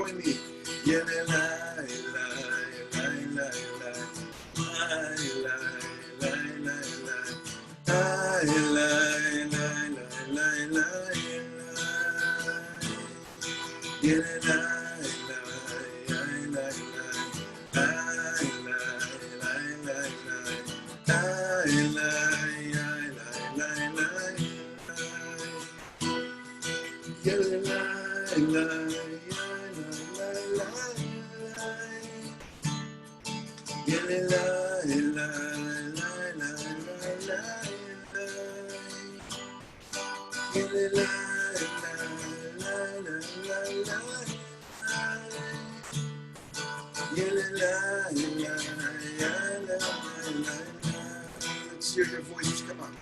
join me. Let's hear your voices, come on.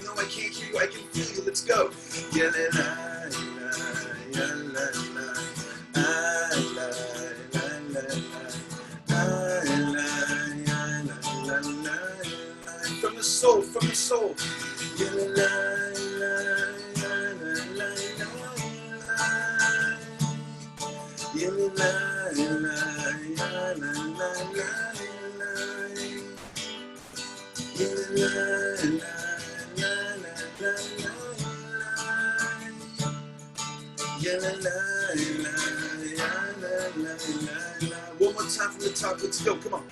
No, I can't hear you, I can feel you, let's go. From the soul. One more time from the top, let's go, come on.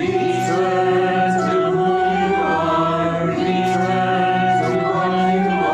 Return to who you are, return to what you are.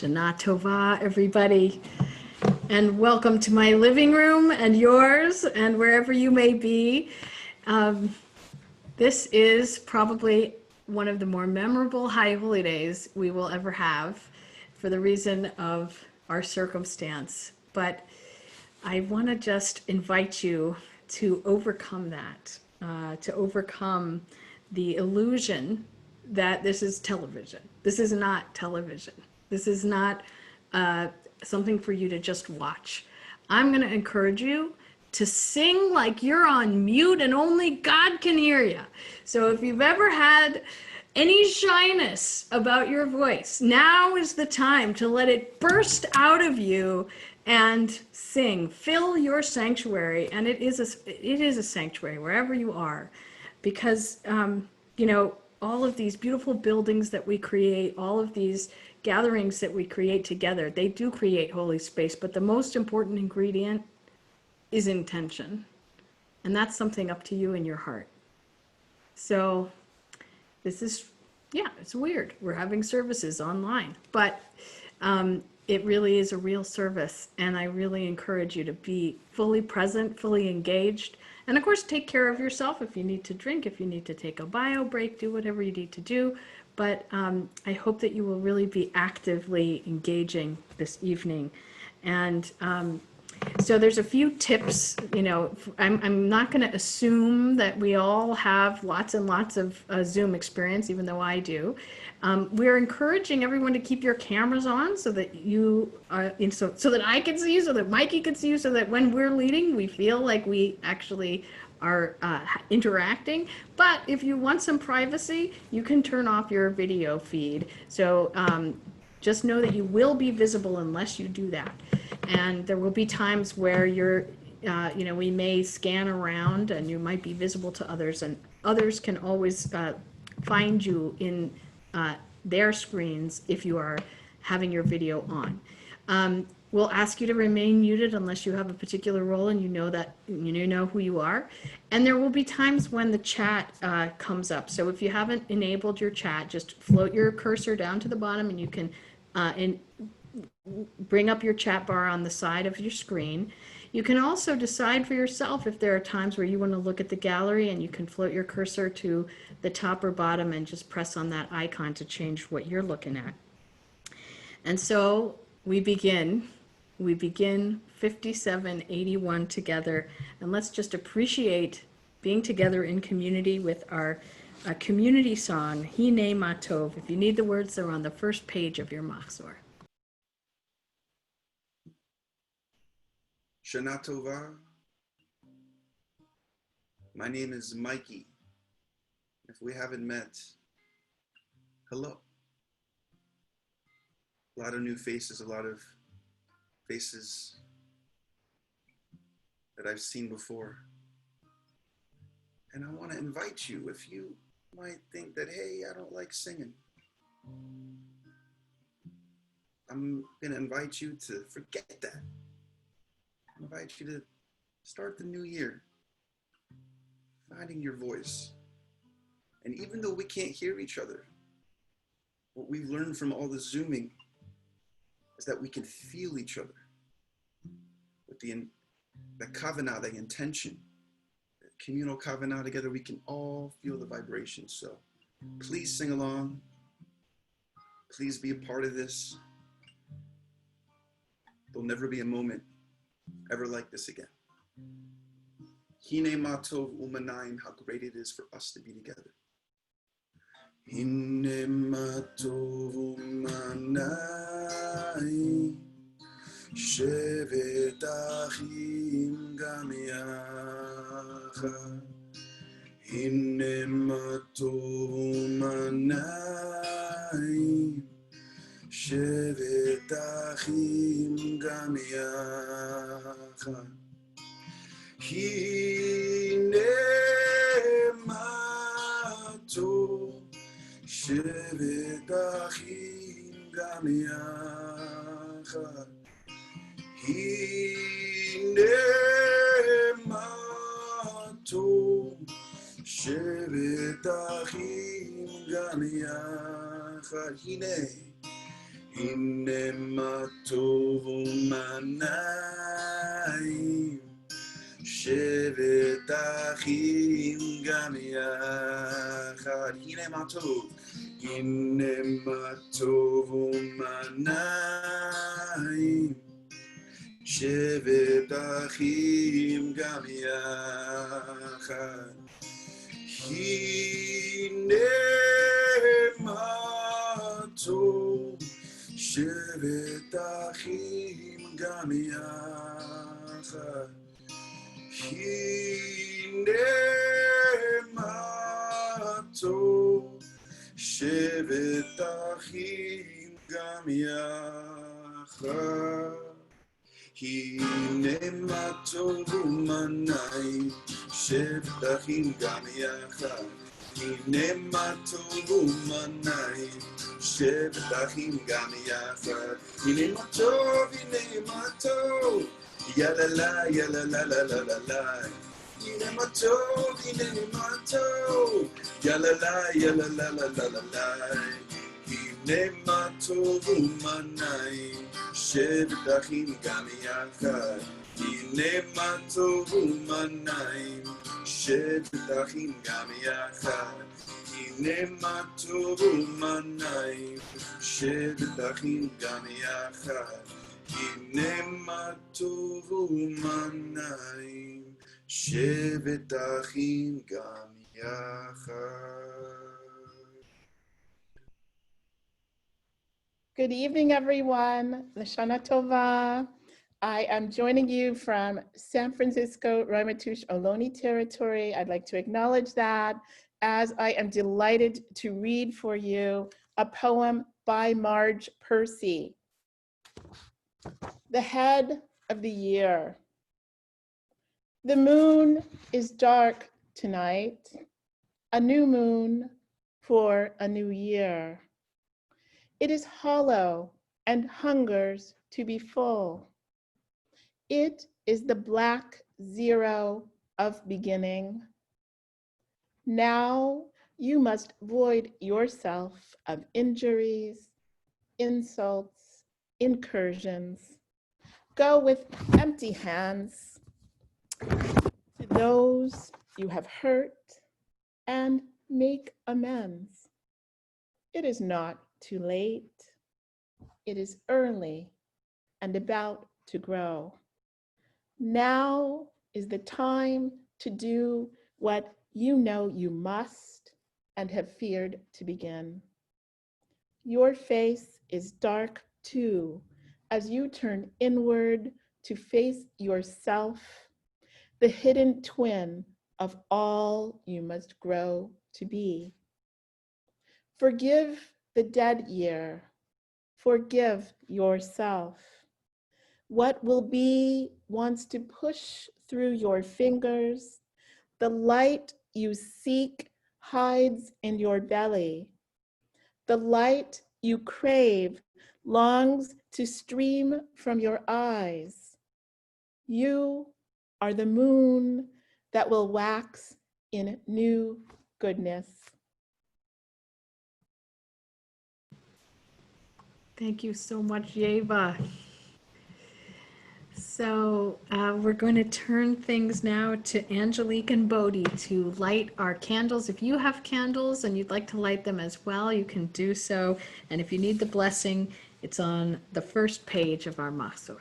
Shana Tova, everybody, and welcome to my living room and yours and wherever you may be. This is probably one of the more memorable high holy days we will ever have for the reason of our circumstance. But I want to just invite you to overcome that, to overcome the illusion that this is television. This is not television. This is not something for you to just watch. I'm going to encourage you to sing like you're on mute and only God can hear you. So if you've ever had any shyness about your voice, now is the time to let it burst out of you and sing. Fill your sanctuary, and it is a sanctuary wherever you are, because you know, all of these beautiful buildings that we create, all of these gatherings that we create together, they do create holy space, but the most important ingredient is intention. And that's something up to you in your heart. So this is, yeah, it's weird. We're having services online, but it really is a real service. And I really encourage you to be fully present, fully engaged. And of course, take care of yourself if you need to drink, if you need to take a bio break, do whatever you need to do. But I hope that you will really be actively engaging this evening. And so there's a few tips. You know, I'm not going to assume that we all have lots and lots of Zoom experience, even though I do. We're encouraging everyone to keep your cameras on so that you so that I can see you, so that Mikey can see you, so that when we're leading, we feel like we actually are interacting. But if you want some privacy, you can turn off your video feed. So just know that you will be visible unless you do that. And there will be times where you're, you know, we may scan around and you might be visible to others, and others can always find you in their screens if you are having your video on. We'll ask you to remain muted unless you have a particular role and you know that you know who you are. And there will be times when the chat comes up. So if you haven't enabled your chat, just float your cursor down to the bottom and you can bring up your chat bar on the side of your screen. You can also decide for yourself if there are times where you want to look at the gallery, and you can float your cursor to the top or bottom and just press on that icon to change what you're looking at. And so we begin 5781 together, and let's just appreciate being together in community with our community song, Hinei Matov. If you need the words, they're on the first page of your machzor. Shana Tova. My name is Mikey. If we haven't met, hello. A lot of new faces, a lot of faces that I've seen before. And I want to invite you, if you might think that, hey, I don't like singing, I'm going to invite you to forget that. I invite you to start the new year finding your voice. And even though we can't hear each other, what we've learned from all the Zooming is that we can feel each other with the kavanah, the intention, the communal kavanah together. We can all feel the vibration. So please sing along. Please be a part of this. There'll never be a moment ever like this again. Hinei matov umanayim, how great it is for us to be together. Hinei matov umanayim, shevet achim gam yachad. Hinei matov umanayim, shevet achim gam yachad. Hinei matov, shevet achim gam yachad. Hinei matov, shevet achim gam yachad. Hinei הנה מה טוב ומה נעים, שבת אחים גם יחד. הנה מה טוב, הנה מה טוב ומה נעים, שבת אחים גם יחד. הנה מה טוב, שבת אחים גם יחד. הנה מה טוב, שבת אחים גם יחד. הנה מה טוב ומה נעים, שבת אחים גם יחד. הנה מה טוב ומה נעים, שבת אחים גם יחד. הנה מה טוב, הנה מה טוב, יאללה יאללה לה לה לה לה. הנה מה טוב, הנה מה טוב, יאללה יאללה לה לה לה לה לה. הנה מה טוב ומה נעים, שבת אחים גם יחד. הנה מה טוב ומה נעים, שבת אחים גם יחד. הנה מה טוב ומה נעים, שבת אחים גם יחד. הנה מה טוב ומה נעים, שבת אחים גם יחד. Good evening, everyone. Lashana Tova. I am joining you from San Francisco, Ramaytush Ohlone territory. I'd like to acknowledge that, as I am delighted to read for you a poem by Marge Piercy. The head of the year. The moon is dark tonight, a new moon for a new year. It is hollow and hungers to be full. It is the black zero of beginning. Now you must void yourself of injuries, insults, incursions. Go with empty hands to those you have hurt and make amends. It is not too late. It is early and about to grow. Now is the time to do what you know you must and have feared to begin. Your face is dark too as you turn inward to face yourself, the hidden twin of all you must grow to be. Forgive the dead year. Forgive yourself. What will be wants to push through your fingers. The light you seek hides in your belly. The light you crave longs to stream from your eyes. You are the moon that will wax in new goodness. Thank you so much, Yeva. So we're going to turn things now to Angelique and Bodhi to light our candles. If you have candles and you'd like to light them as well, you can do so. And if you need the blessing, it's on the first page of our Mahzor.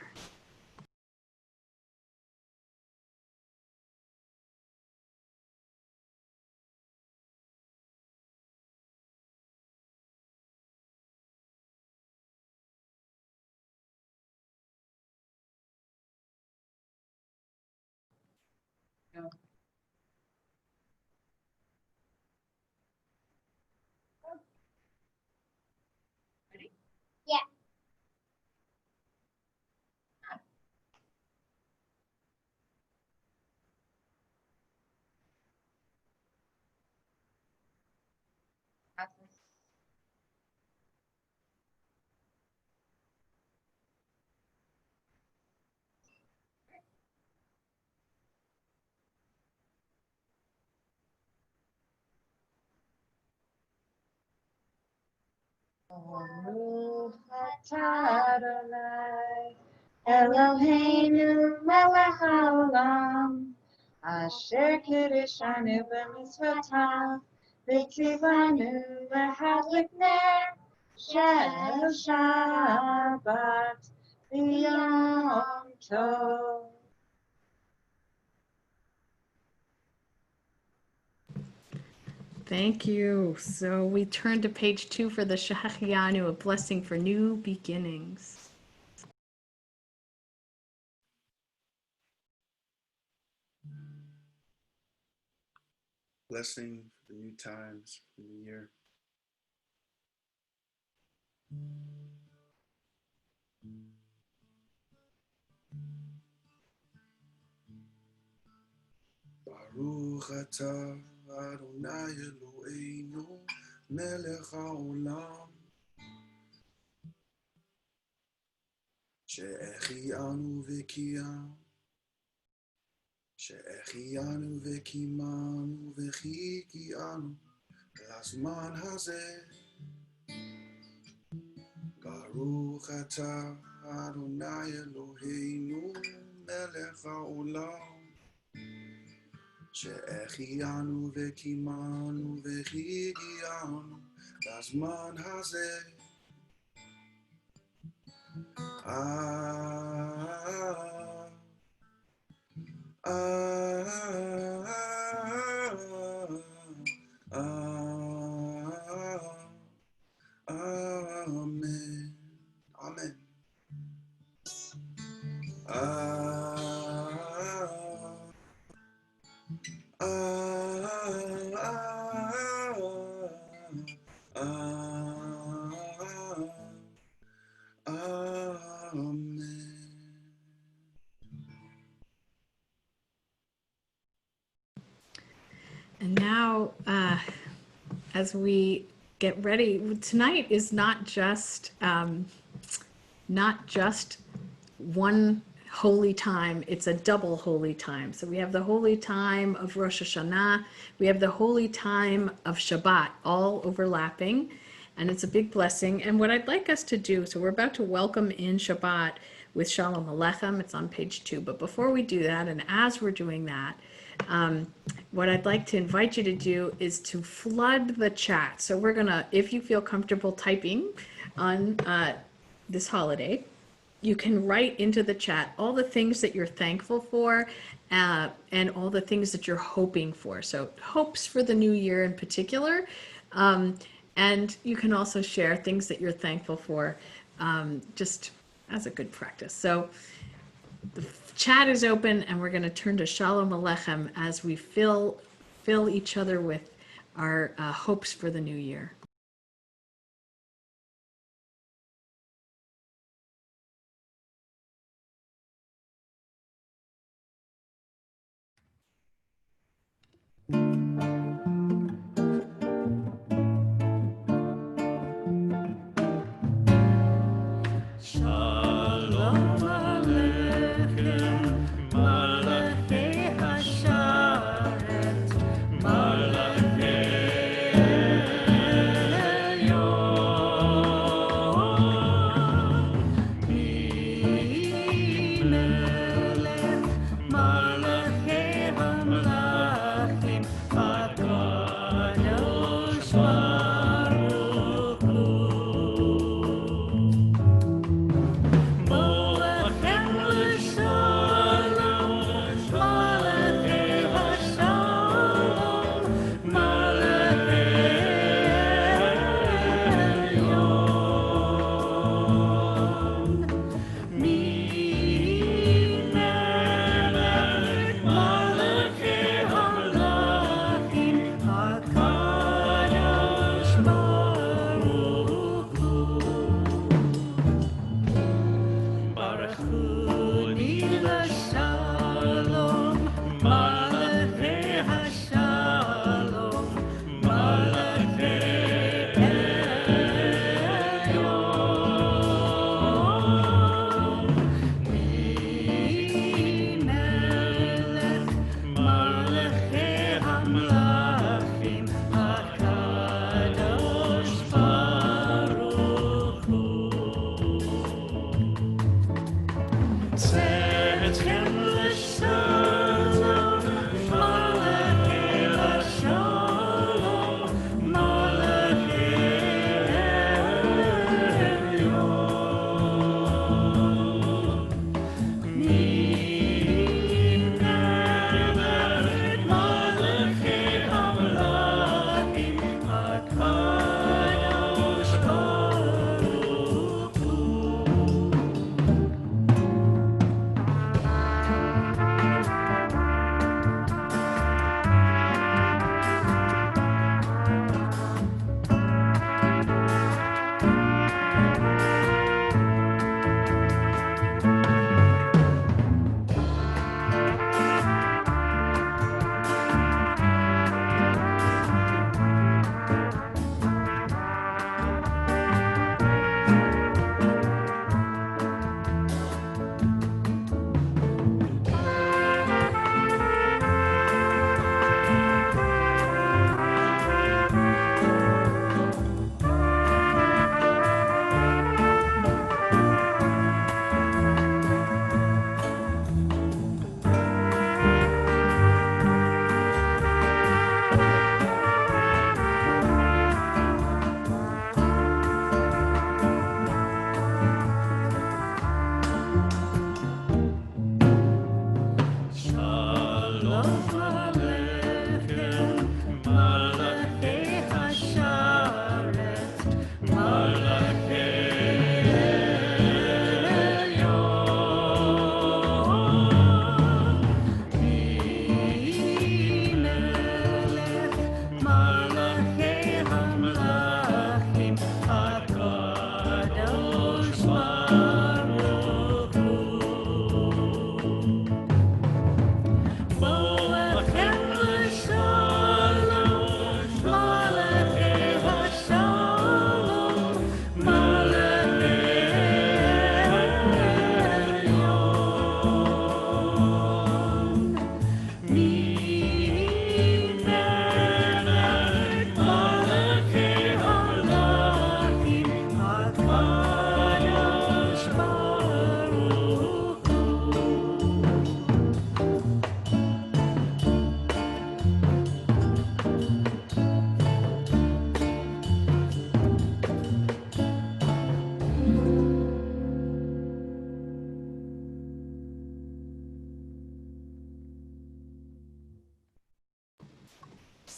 Yeah. Baruch atah Adonai, Eloheinu melech haolam, asher kiddushanu b'mitzvotav, v'tzivanu l'hadlik ner shel Shabbat v'yom tov. Thank you. So we turn to page 2 for the Shehekheyanu, a blessing for new beginnings. Blessing for the new times, for the new year. Baruch atah Adonai Eloheinu melech haolam, Shehekheyanu v'kimanu v'chikianu l'zman hazeh. Baruch atah Adonai Eloheinu melech haolam, Shehekheyanu v'kimanu v'chikianu l'zman hazeh. Amen. Amen. Amen. And now, as we get ready, tonight is not just one holy time, it's a double holy time. So we have the holy time of Rosh Hashanah, we have the holy time of Shabbat, all overlapping, and it's a big blessing. And what I'd like us to do, so we're about to welcome in Shabbat with Shalom Alechem, it's on page 2, but before we do that, and as we're doing that, what I'd like to invite you to do is to flood the chat. So we're gonna, if you feel comfortable typing on this holiday, you can write into the chat all the things that you're thankful for and all the things that you're hoping for. So hopes for the new year in particular. And you can also share things that you're thankful for just as a good practice. So the chat is open and we're going to turn to Shalom Alechem as we fill each other with our hopes for the new year.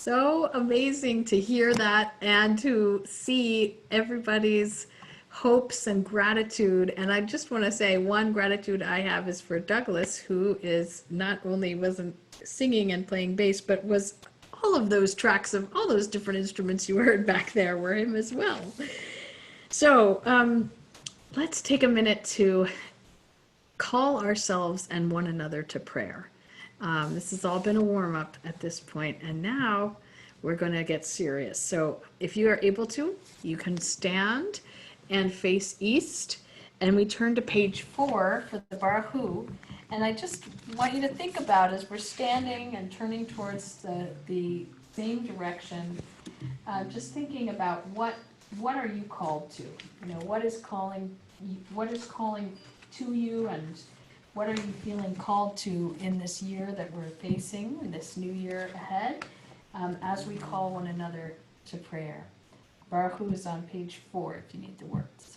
So amazing to hear that and to see everybody's hopes and gratitude. And I just want to say one gratitude I have is for Douglas, who is not only wasn't singing and playing bass, but was all of those tracks of all those different instruments you heard back there were him as well. So let's take a minute to call ourselves and one another to prayer. This has all been a warm-up at this point, and now we're going to get serious. So if you are able to, you can stand and face east, and we turn to page 4 for the Barechu. And I just want you to think about, as we're standing and turning towards the same direction, just thinking about what are you called to? You know, what is calling to you, and what are you feeling called to in this year that we're facing, in this new year ahead, as we call one another to prayer. Barechu is on page 4 if you need the words.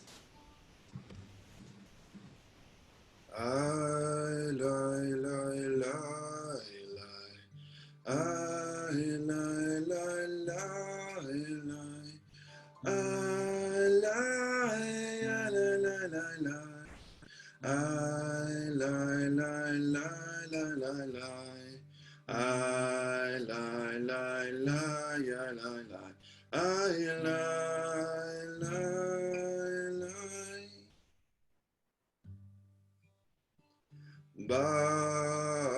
Barechu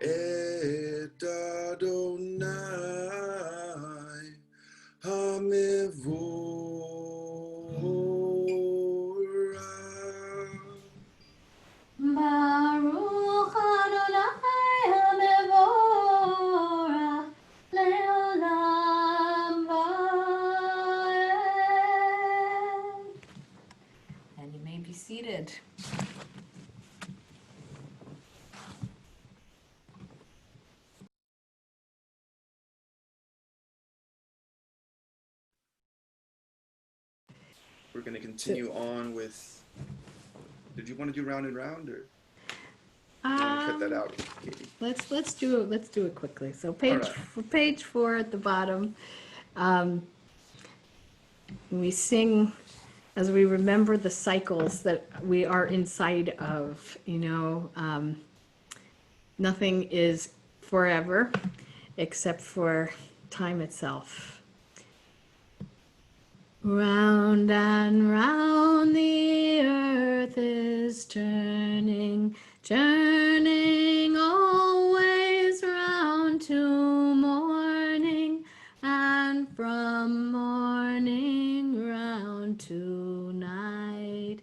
et Adonai Hamevorach. Baruch Adonai HaMevorach Le'olam Va'ed. And you may be seated. We're going to continue on with. Did you want to do round and round, or you want to cut that out, Katie? Let's do it quickly. So page 4 at the bottom, we sing as we remember the cycles that we are inside of. You know, nothing is forever except for time itself. Round and round the earth is turning, turning always round to morning, and from morning round to night.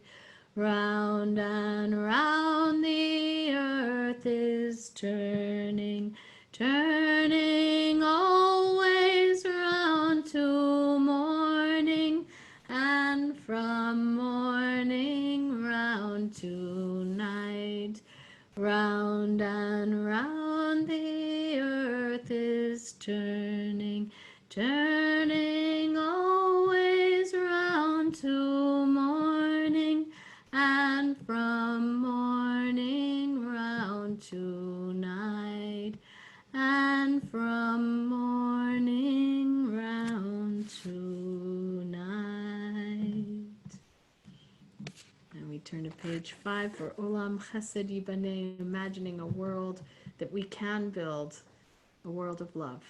Round and round the earth is turning, turning always round to morning, and from morning round to night. Round and round the earth is turning, turning always round to morning, and from morning round to night, and from morning round to night. And we turn to page 5 for Olam, Chesed, Yibaneh, imagining a world that we can build, a world of love.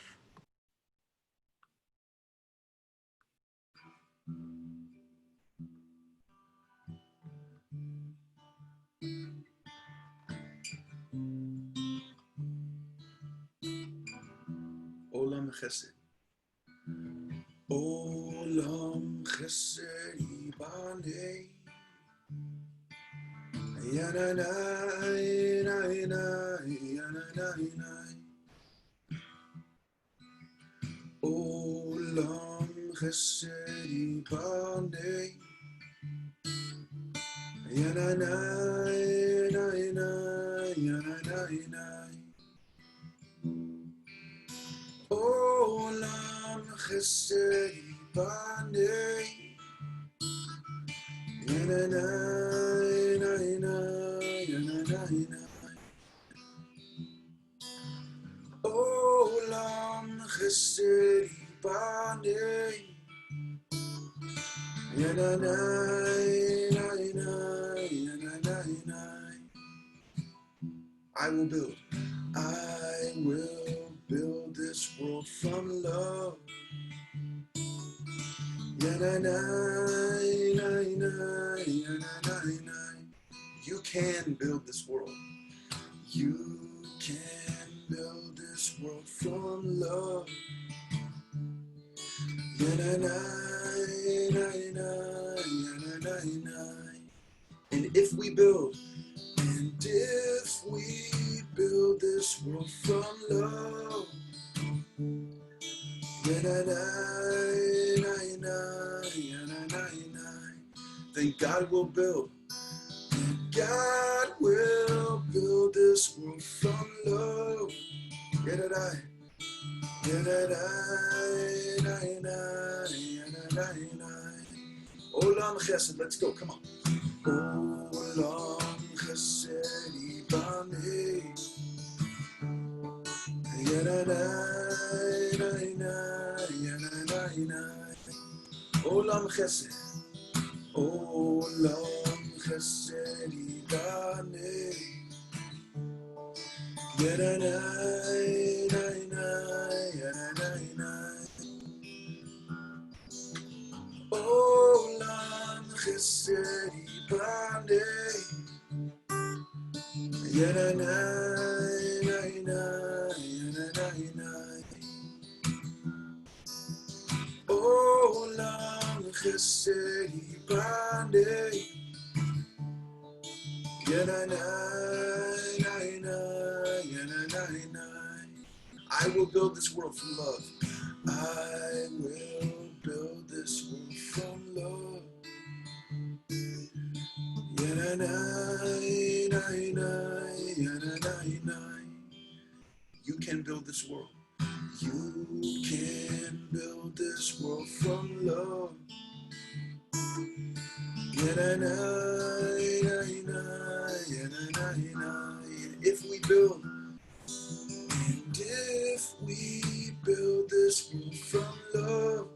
Olam Chesed. Olam Chesed Yibaneh. Yananai, yananai, yananai. Olam Chesed Yibaneh. Yananai, yananai, yananai. Olam Chesed Yibaneh. Yananai, yananai, yananai. Chesed Yibaneh. I will build. I will build this world from love. You can build this world. You can build this world from love. And if we build this world from love, then God will build. God will build this world from love. Olam Chesed, let's go, come on. Olam Chesed Yibaneh. Olam Chesed. Olam Chesed Yibaneh. Olam Chesed Yibaneh. Olam Chesed Yibaneh. I will build this world from love. I will build this world from love. You can build this world. You can build this world from love. If we build, and if we build this world from love,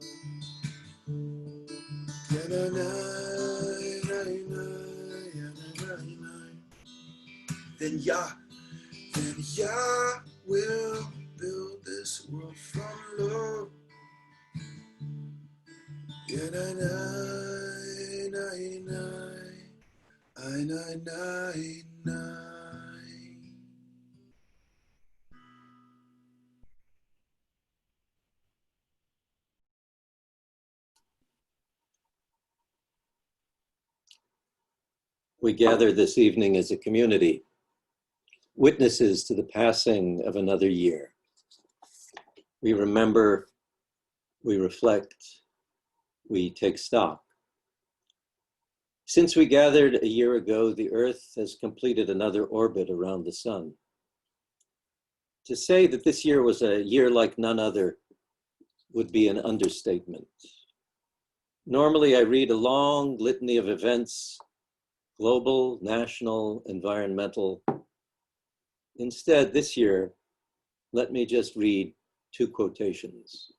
then Yah will build this world from love. We gather this evening as a community, witnesses to the passing of another year. We remember, we reflect, we take stock. Since we gathered a year ago, the Earth has completed another orbit around the sun. To say that this year was a year like none other would be an understatement. Normally, I read a long litany of events, global, national, environmental. Instead, this year, let me just read two quotations.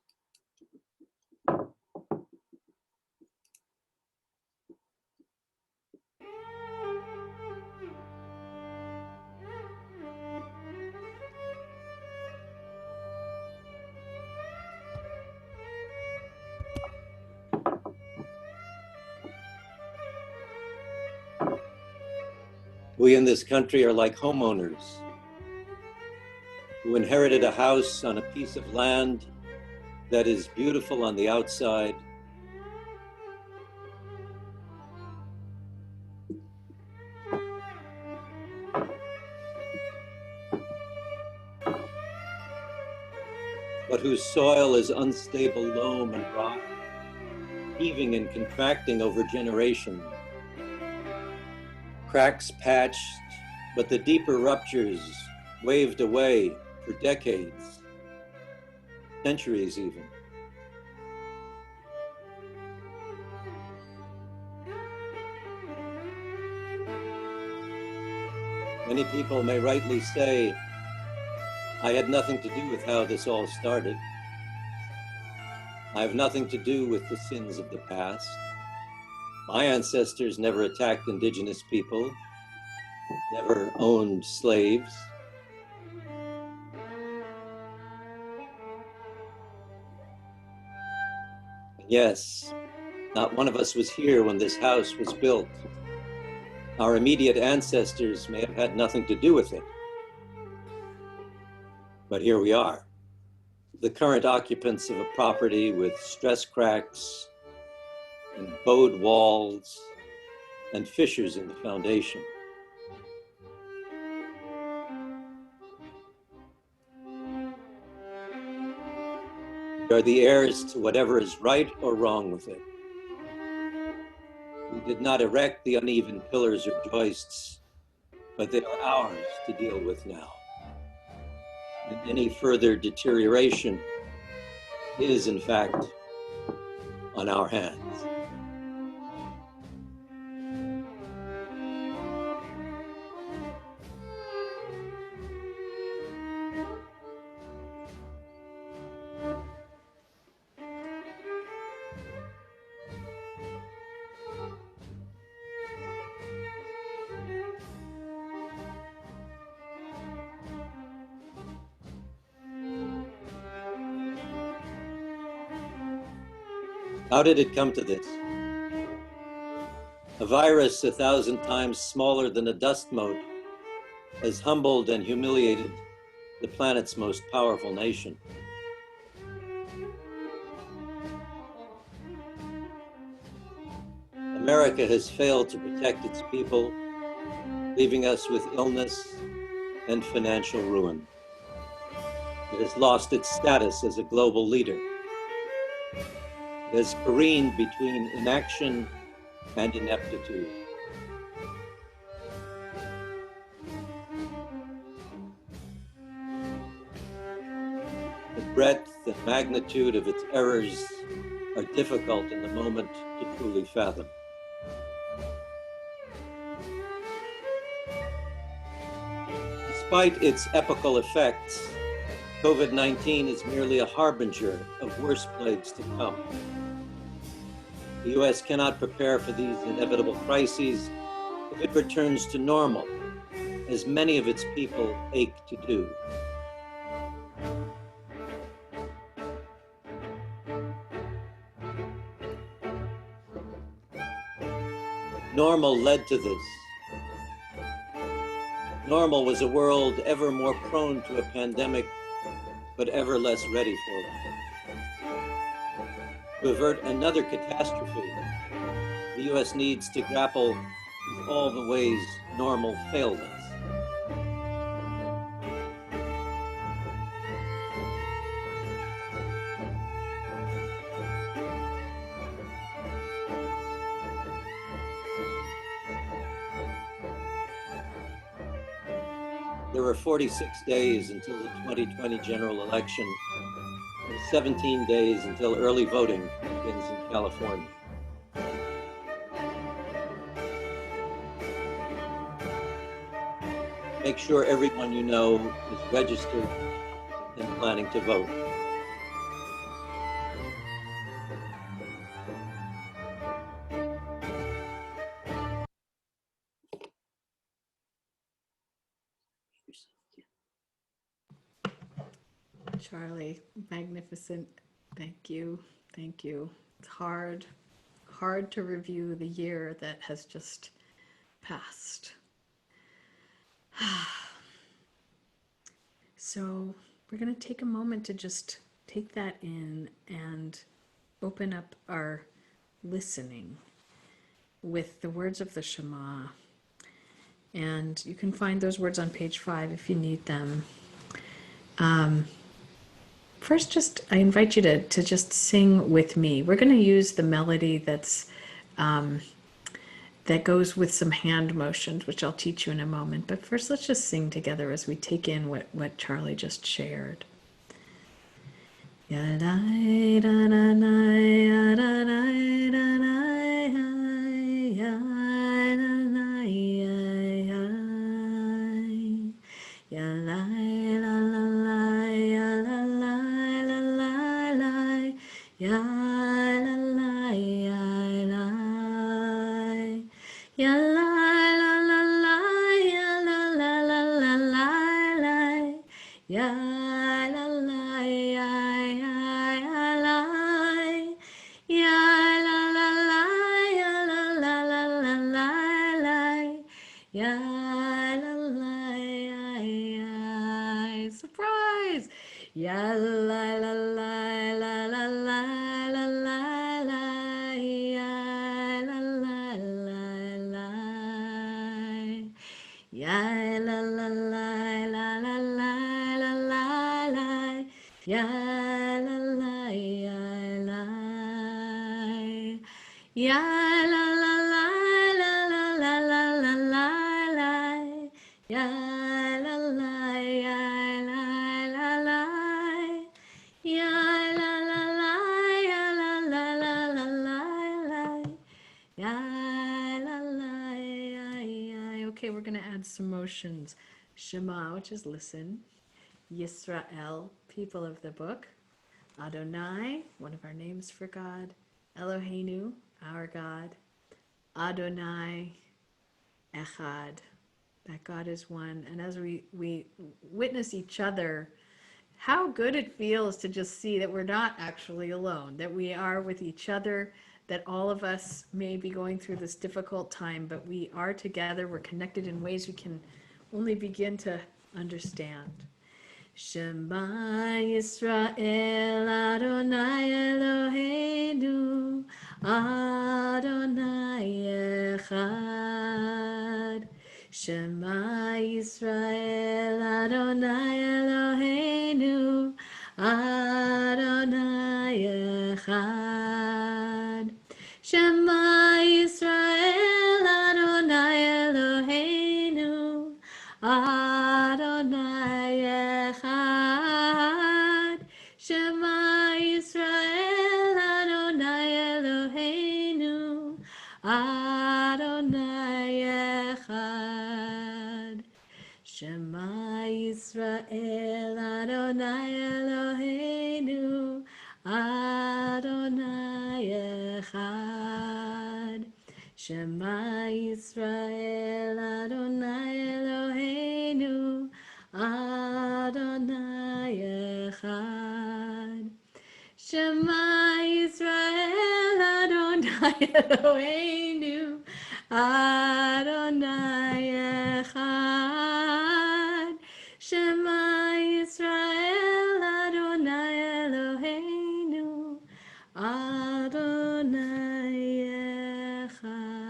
We in this country are like homeowners who inherited a house on a piece of land that is beautiful on the outside, but whose soil is unstable loam and rock, heaving and contracting over generations. Cracks patched, but the deeper ruptures waved away for decades, centuries even. Many people may rightly say, I had nothing to do with how this all started. I have nothing to do with the sins of the past. My ancestors never attacked indigenous people, never owned slaves. Yes, not one of us was here when this house was built. Our immediate ancestors may have had nothing to do with it. But here we are, the current occupants of a property with stress cracks and bowed walls and fissures in the foundation. We are the heirs to whatever is right or wrong with it. We did not erect the uneven pillars or joists, but they are ours to deal with now. And any further deterioration is, in fact, on our hands. How did it come to this? A virus 1,000 times smaller than a dust mote has humbled and humiliated the planet's most powerful nation. America has failed to protect its people, leaving us with illness and financial ruin. It has lost its status as a global leader. It has careened between inaction and ineptitude. The breadth and magnitude of its errors are difficult in the moment to truly fathom. Despite its epochal effects, COVID-19 is merely a harbinger of worse plagues to come. The U.S. cannot prepare for these inevitable crises if it returns to normal, as many of its people ache to do. Normal led to this. Normal was a world ever more prone to a pandemic, but ever less ready for it. To avert another catastrophe, the U.S. needs to grapple with all the ways normal failed us. There are 46 days until the 2020 general election, and 17 days until early voting begins in California. Make sure everyone you know is registered and planning to vote. Charlie, magnificent. Thank you. Thank you. It's hard to review the year that has just passed. So we're going to take a moment to just take that in and open up our listening with the words of the Shema. And you can find those words on page 5 if you need them. First, I invite you to just sing with me. We're going to use the melody that goes with some hand motions, which I'll teach you in a moment. But first, let's just sing together as we take in what Charlie just shared. ya la la ya la, ya la la la la, ya la la la la la la, ya la la ya ya ya la, ya la la la, ya la la la la la la, ya la la ya ya. Surprise! Ya la la la la la la la la la, ya la la la la, ya la la la la la la la la la, ya la la ya la, ya la la la la la la la la la la, ya la la ya la la la, ya la la la ya la la la la la la, ya la la ya ya. Okay, we're gonna add some motions. Shema, which is listen. Yisrael, people of the book. Adonai, one of our names for God. Eloheinu, our God. Adonai, Echad, that God is one. And as we witness each other, how good it feels to just see that we're not actually alone, that we are with each other, that all of us may be going through this difficult time, but we are together, we're connected in ways we can only begin to understand. Shema Yisrael Adonai Eloheinu Adonai Echad. Shema Yisrael Adonai Eloheinu Adonai Echad. Shema Yisrael Adonai Eloheinu Adonai Echad. Shema Yisrael Adonai Eloheinu Adonai Echad. Shema Yisrael Adonai Eloheinu Adonai Echad. Shema Yisrael Adonai Eloheinu Adonai Echad. Shema Yisrael Adonai Eloheinu Adonai Echad. Shema Yisrael Adonai Eloheinu Adonai Echad.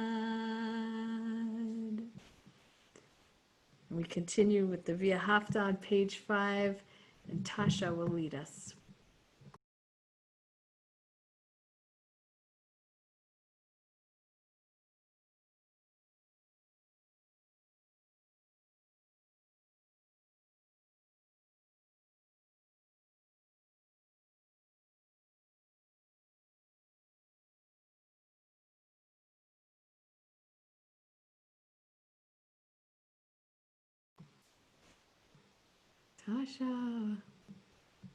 We continue with the Via Hafta on page 5, and Tasha will lead us. Tasha,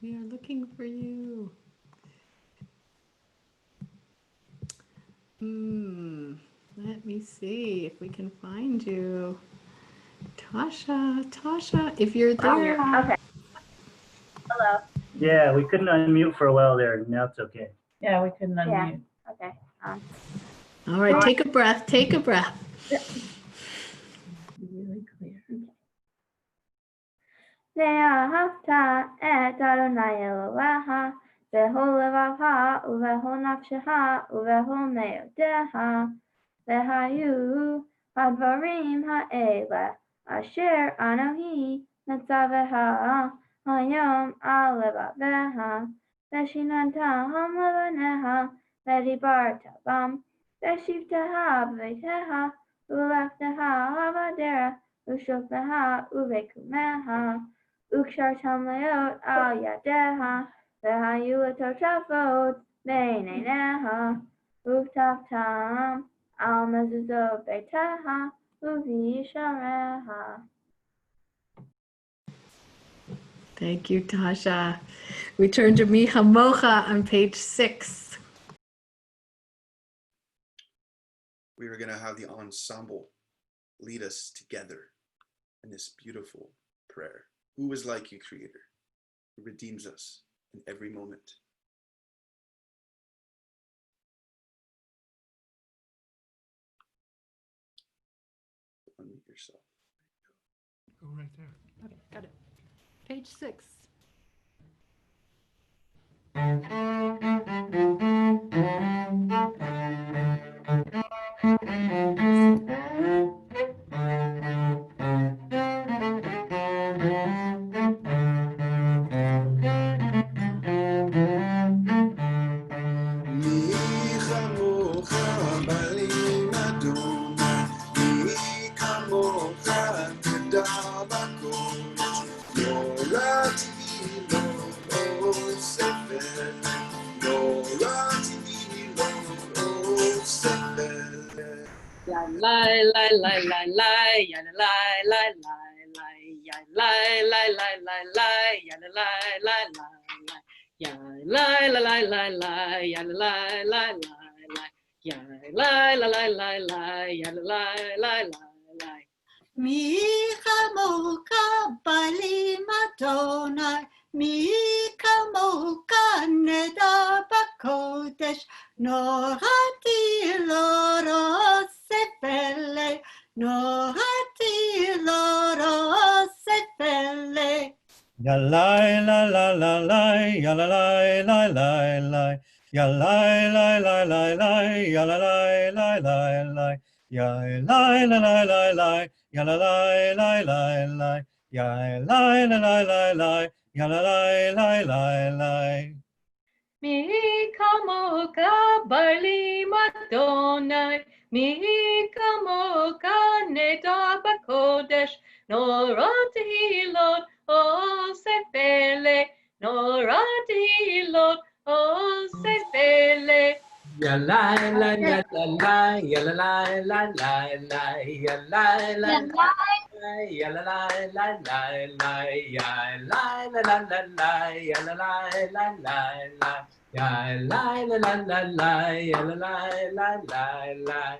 we are looking for you. Let me see if we can find you. Tasha, if you're there. Okay. Hello. Yeah, we couldn't unmute for a while there. Now it's okay. Yeah, we couldn't unmute. Okay. All right, take a breath, take a breath. Really clear. ואהבת את אדוני אלוהיך בכל לבבך ובכל נפשך ובכל מאודך, והיו הדברים האלה אשר אנוכי מצווך היום על לבביך, ושיננתם לבניך ודיברת בם, ושבתך בביתך ולכתך בדרך ושוכבך ובקומך, וקשרתם להיות על ידיך, והיו לטוטפות בין עיניך, וכתבתם על מזוזות ביתך ובישעריך. Thank you, Tasha. We turn to Mi Chamocha on page 6. We are going to have the ensemble lead us together in this beautiful prayer. Who is like you, Creator, who redeems us in every moment? Unmute yourself. Go right there. Okay, got it. Page 6. Lie, lie, lie, lie, lie, yada, lie, lie, lie, lie, yada, lie, lie, lie, lie, lie, yada, lie, lie, lie, lie, yada, lie, lie, lie, lie, yada, lie, lie, lie, lie, yada, lie, lie, lie, lie, yada, lie, lie, lie. Mi chamocha balim Adonai, mi chamocha nedar bakodesh, norati lo rosefele, norati lo rosefele. Ya la la la la la, ya la la la la la, ya la la la la la, ya la la la la la, ya la la la la la, ya la la la la la, ya la la la la la, ya la la la la la. Mi chamocha balim Adonai, mi chamocha nedar bakodesh, norati hilot osefele, norati hilot osefele. Ya la la la la la, ya la la la la la, ya la la la, ya la la la la la, ya la la la la la, ya la la la la la, ya la la la la la, ya la la la la la.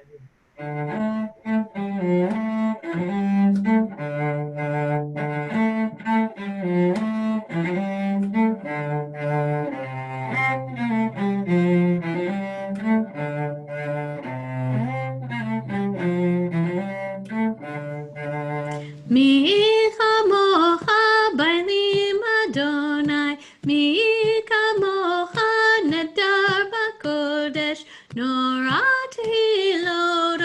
Mi chamocha balim Adonai, mi chamocha nedar bakodesh, norat hilot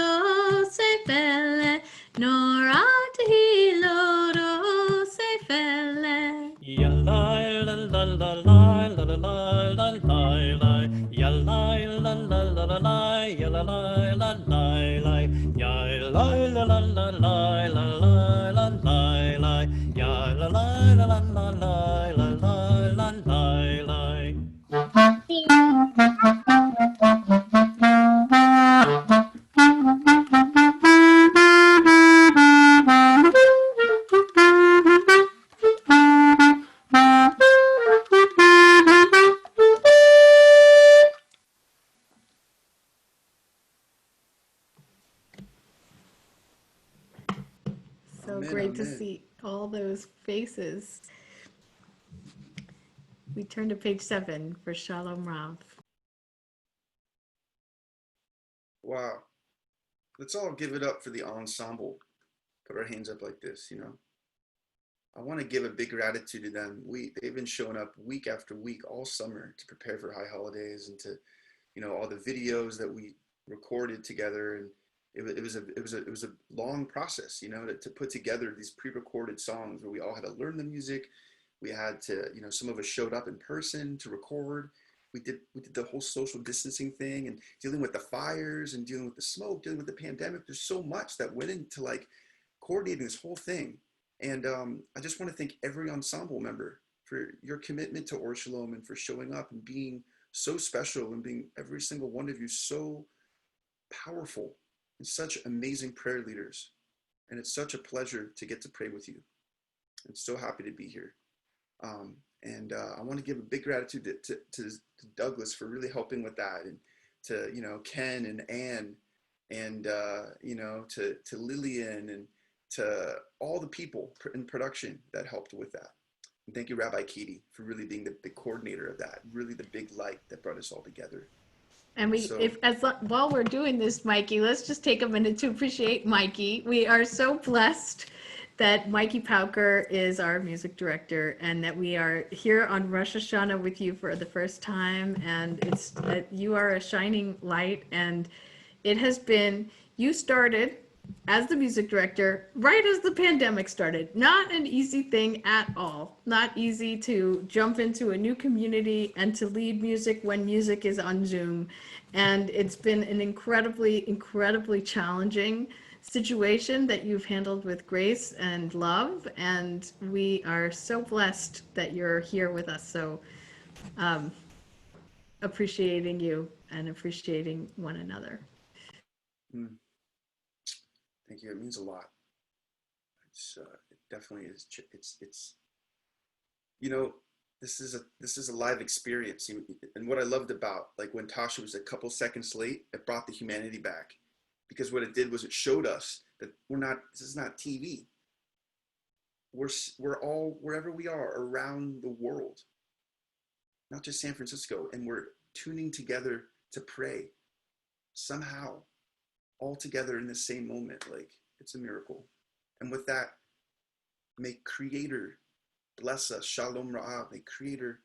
osefele, norat hilot osefele. Ya la la la la la la la la la la, ya la la la la la la, ya la la la la la, ya la la la la la la la la la, ya la la la la la la la la la. So Amen, great to amen. see all those faces. We turn to page 7 for Shalom Raav. Wow. Let's all give it up for the ensemble. Put our hands up like this, you know. I want to give a big gratitude to them. They've been showing up week after week all summer to prepare for high holidays and to, you know, all the videos that we recorded together. And it was a long process, you know, to put together these pre-recorded songs where we all had to learn the music. We had to, you know, some of us showed up in person to record. We did the whole social distancing thing and dealing with the fires and dealing with the smoke, dealing with the pandemic. There's so much that went into like coordinating this whole thing. And I just want to thank every ensemble member for your commitment to Or Shalom and for showing up and being so special and being every single one of you so powerful and such amazing prayer leaders. And it's such a pleasure to get to pray with you. I'm so happy to be here. And I want to give a big gratitude to Douglas for really helping with that, and to, you know, Ken and Ann, and you know, to Lillian, and to all the people in production that helped with that. And thank you, Rabbi Katie, for really being the coordinator of that, really the big light that brought us all together. And while we're doing this, Mikey, let's just take a minute to appreciate Mikey. We are so blessed that Mikey Pauker is our music director, and that we are here on Rosh Hashanah with you for the first time. And it's you are a shining light, and it has been, you started as the music director right as the pandemic started. Not an easy thing at all. Not easy to jump into a new community and to lead music when music is on Zoom. And it's been an incredibly, incredibly challenging situation that you've handled with grace and love. And we are so blessed that you're here with us. So appreciating you and appreciating one another. Thank you. It means a lot. It definitely is. It's you know, this is a live experience. And what I loved about, like, when Tasha was a couple seconds late, it brought the humanity back, because what it did was it showed us that this is not TV. We're all, wherever we are around the world, not just San Francisco, and we're tuning together to pray somehow, all together in the same moment. Like, it's a miracle. And with that, may Creator bless us. Shalom Raav. May Creator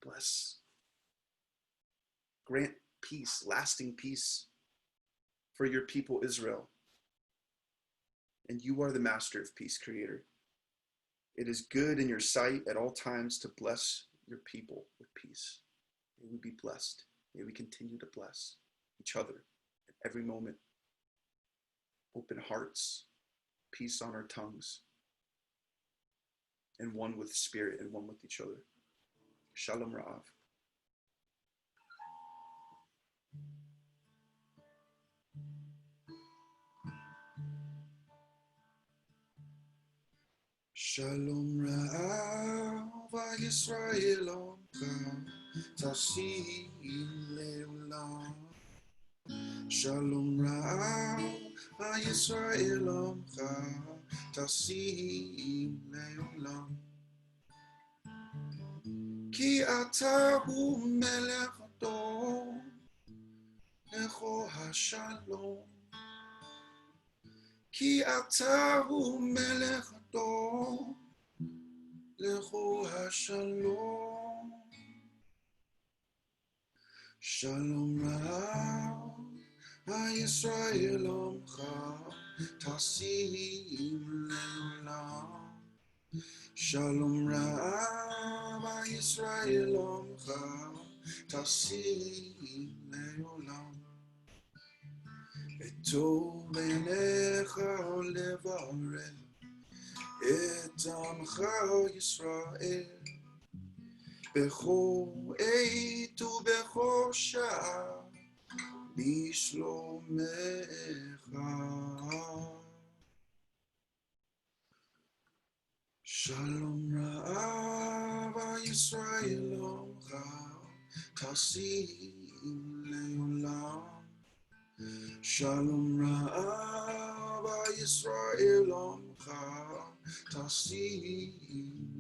bless, grant peace, lasting peace for your people, Israel. And you are the master of peace, Creator. It is good in your sight at all times to bless your people with peace. May we be blessed. May we continue to bless each other at every moment. Open hearts, peace on our tongues, and one with spirit and one with each other. Shalom Raav. Shalom Raav Yisrael Omcha Tasim Leolam. Shalom Raav Yisrael Omcha Tasim Leolam. Ki ata hu melech adon lecho hashalom. Ki ata hu melech adon lecho hashalom. Shalom Raav Yisrael Omcha Tasim Leolam. Shalom Raav Yisrael Omcha Tasim Leolam. Etov Beinecha Levarech Et Amcha Yisrael Bechol Eit Ubechol Shah Bishlomecha. Shalom Raav Yisrael Omcha Tasim Leolam. Shalom Raav Yisrael Omcha Tasim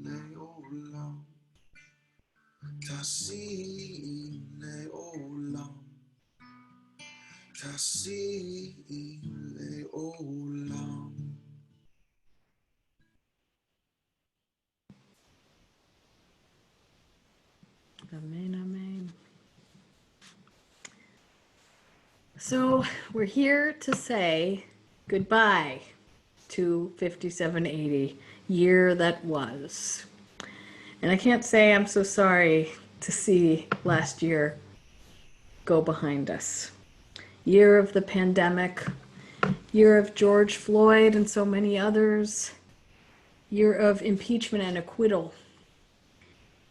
Leolam. Tasim Leolam. Tasim Leolam. Amen, amen. So we're here to say goodbye to 5780, year that was. And I can't say I'm so sorry to see last year go behind us. Year of the pandemic, year of George Floyd and so many others, year of impeachment and acquittal,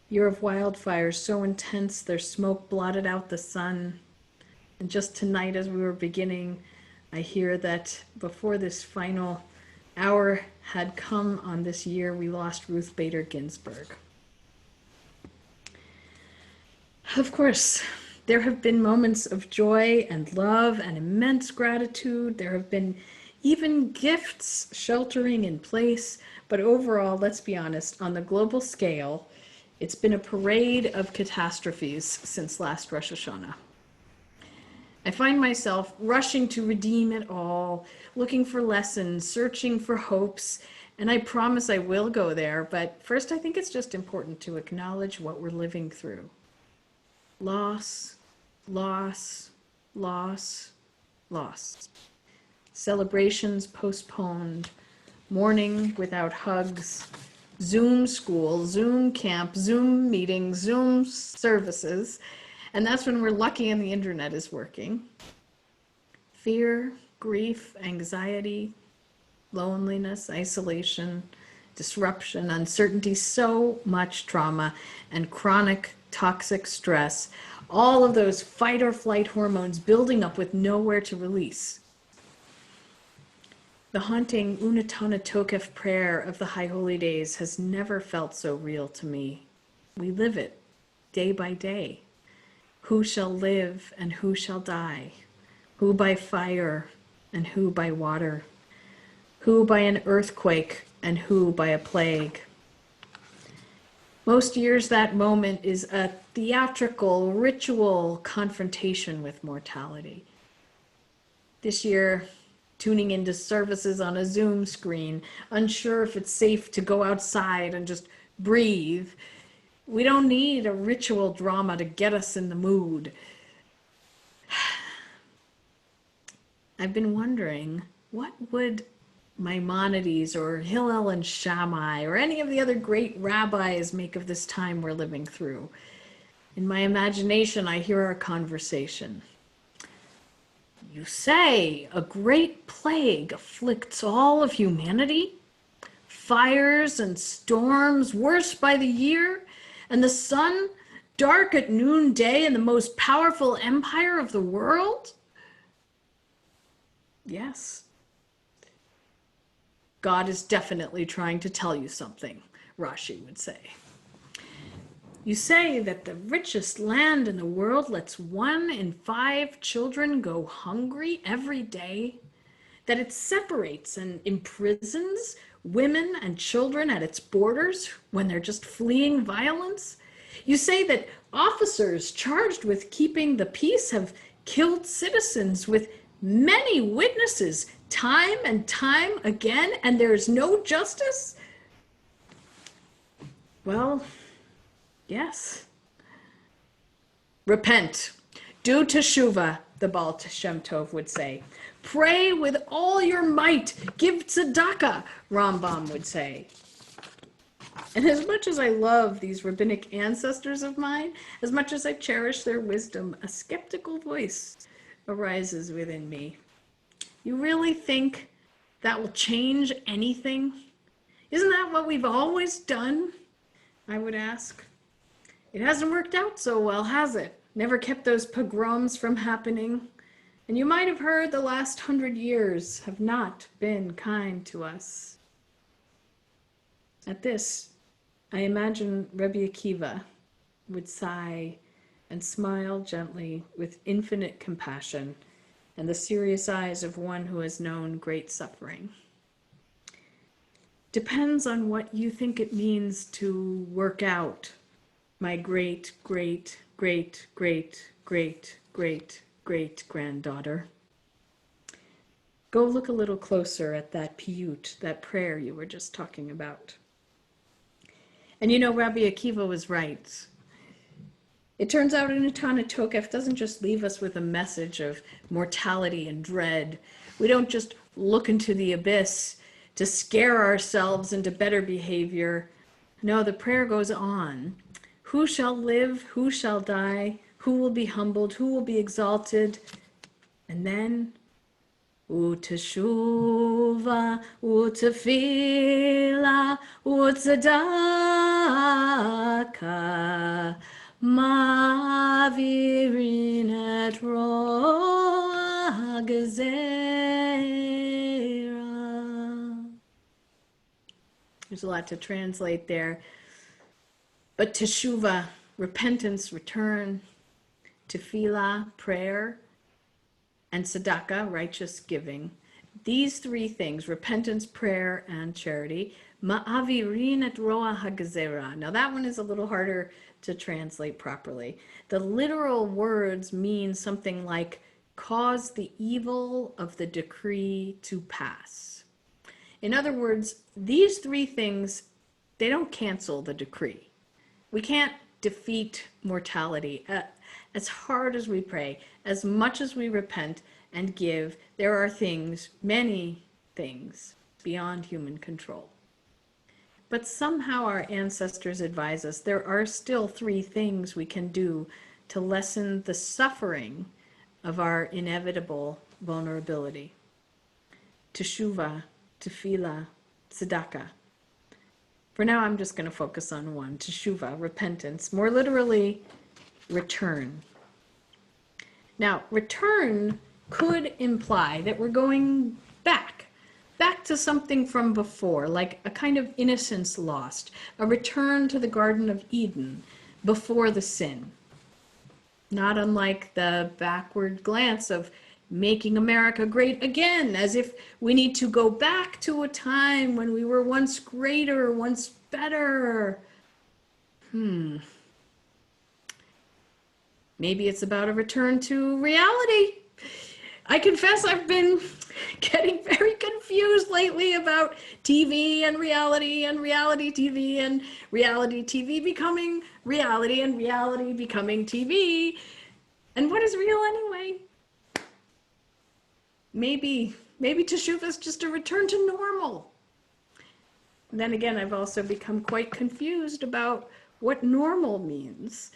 year of wildfires so intense their smoke blotted out the sun. And just tonight as we were beginning, I hear that before this final hour had come on this year we lost Ruth Bader Ginsburg. Of course, there have been moments of joy and love and immense gratitude. There have been even gifts sheltering in place. But overall, let's be honest, on the global scale, it's been a parade of catastrophes since last Rosh Hashanah. I find myself rushing to redeem it all, looking for lessons, searching for hopes, and I promise I will go there. But first, I think it's just important to acknowledge what we're living through. Loss, loss, loss, loss. Celebrations postponed, mourning without hugs, Zoom school, Zoom camp, Zoom meetings, Zoom services, and that's when we're lucky and the internet is working. Fear, grief, anxiety, loneliness, isolation, disruption, uncertainty, so much trauma, and chronic toxic stress, all of those fight or flight hormones building up with nowhere to release. The haunting Unatana Tokef prayer of the High Holy Days has never felt so real to me. We live it day by day. Who shall live and who shall die? Who by fire and who by water? Who by an earthquake and who by a plague? Most years that moment is a theatrical, ritual confrontation with mortality. This year, tuning into services on a Zoom screen, unsure if it's safe to go outside and just breathe. We don't need a ritual drama to get us in the mood. I've been wondering, what would Maimonides or Hillel and Shammai or any of the other great rabbis make of this time we're living through? In my imagination, I hear our conversation. You say a great plague afflicts all of humanity? Fires and storms worse by the year, and the sun dark at noonday in the most powerful empire of the world? Yes. God is definitely trying to tell you something, Rashi would say. You say that the richest land in the world lets 1 in 5 children go hungry every day, that it separates and imprisons women and children at its borders when they're just fleeing violence. You say that officers charged with keeping the peace have killed citizens with many witnesses time and time again, and there's no justice? Well, yes. Repent. Do teshuvah, the Baal Shem Tov would say. Pray with all your might. Give tzedakah, Rambam would say. And as much as I love these rabbinic ancestors of mine, as much as I cherish their wisdom, a skeptical voice arises within me. You really think that will change anything? Isn't that what we've always done? I would ask. It hasn't worked out so well, has it? Never kept those pogroms from happening. And you might have heard the last 100 years have not been kind to us. At this, I imagine Rabbi Akiva would sigh and smile gently with infinite compassion and the serious eyes of one who has known great suffering. Depends on what you think it means to work out, my great, great, great, great, great, great, great granddaughter. Go look a little closer at that piyut, that prayer you were just talking about. And you know, Rabbi Akiva was right. It turns out Unatana Tokef doesn't just leave us with a message of mortality and dread. We don't just look into the abyss to scare ourselves into better behavior. No, the prayer goes on. Who shall live? Who shall die? Who will be humbled? Who will be exalted? And then, Uteshuva, Utefila, Utzedaka, Mavirin et roa gezerah. There's a lot to translate there. But teshuvah, repentance, return, tefillah, prayer, and tzedakah, righteous giving. These three things, repentance, prayer, and charity, ma'avirin et roa hagazera. Now that one is a little harder to translate properly. The literal words mean something like cause the evil of the decree to pass. In other words, these three things, they don't cancel the decree. We can't defeat mortality. As hard as we pray, as much as we repent and give, there are things, many things, beyond human control. But somehow our ancestors advise us there are still three things we can do to lessen the suffering of our inevitable vulnerability. Teshuvah, tefillah, tzedakah. For now, I'm just going to focus on one, teshuvah, repentance, more literally, return. Now, return could imply that we're going back to something from before, like a kind of innocence lost, a return to the Garden of Eden before the sin. Not unlike the backward glance of making America great again, as if we need to go back to a time when we were once greater, once better. Maybe it's about a return to reality. I confess I've been getting very confused lately about TV and reality TV and reality TV becoming reality and reality becoming TV. And what is real anyway? Maybe teshuvah is just a return to normal. And then again, I've also become quite confused about what normal means.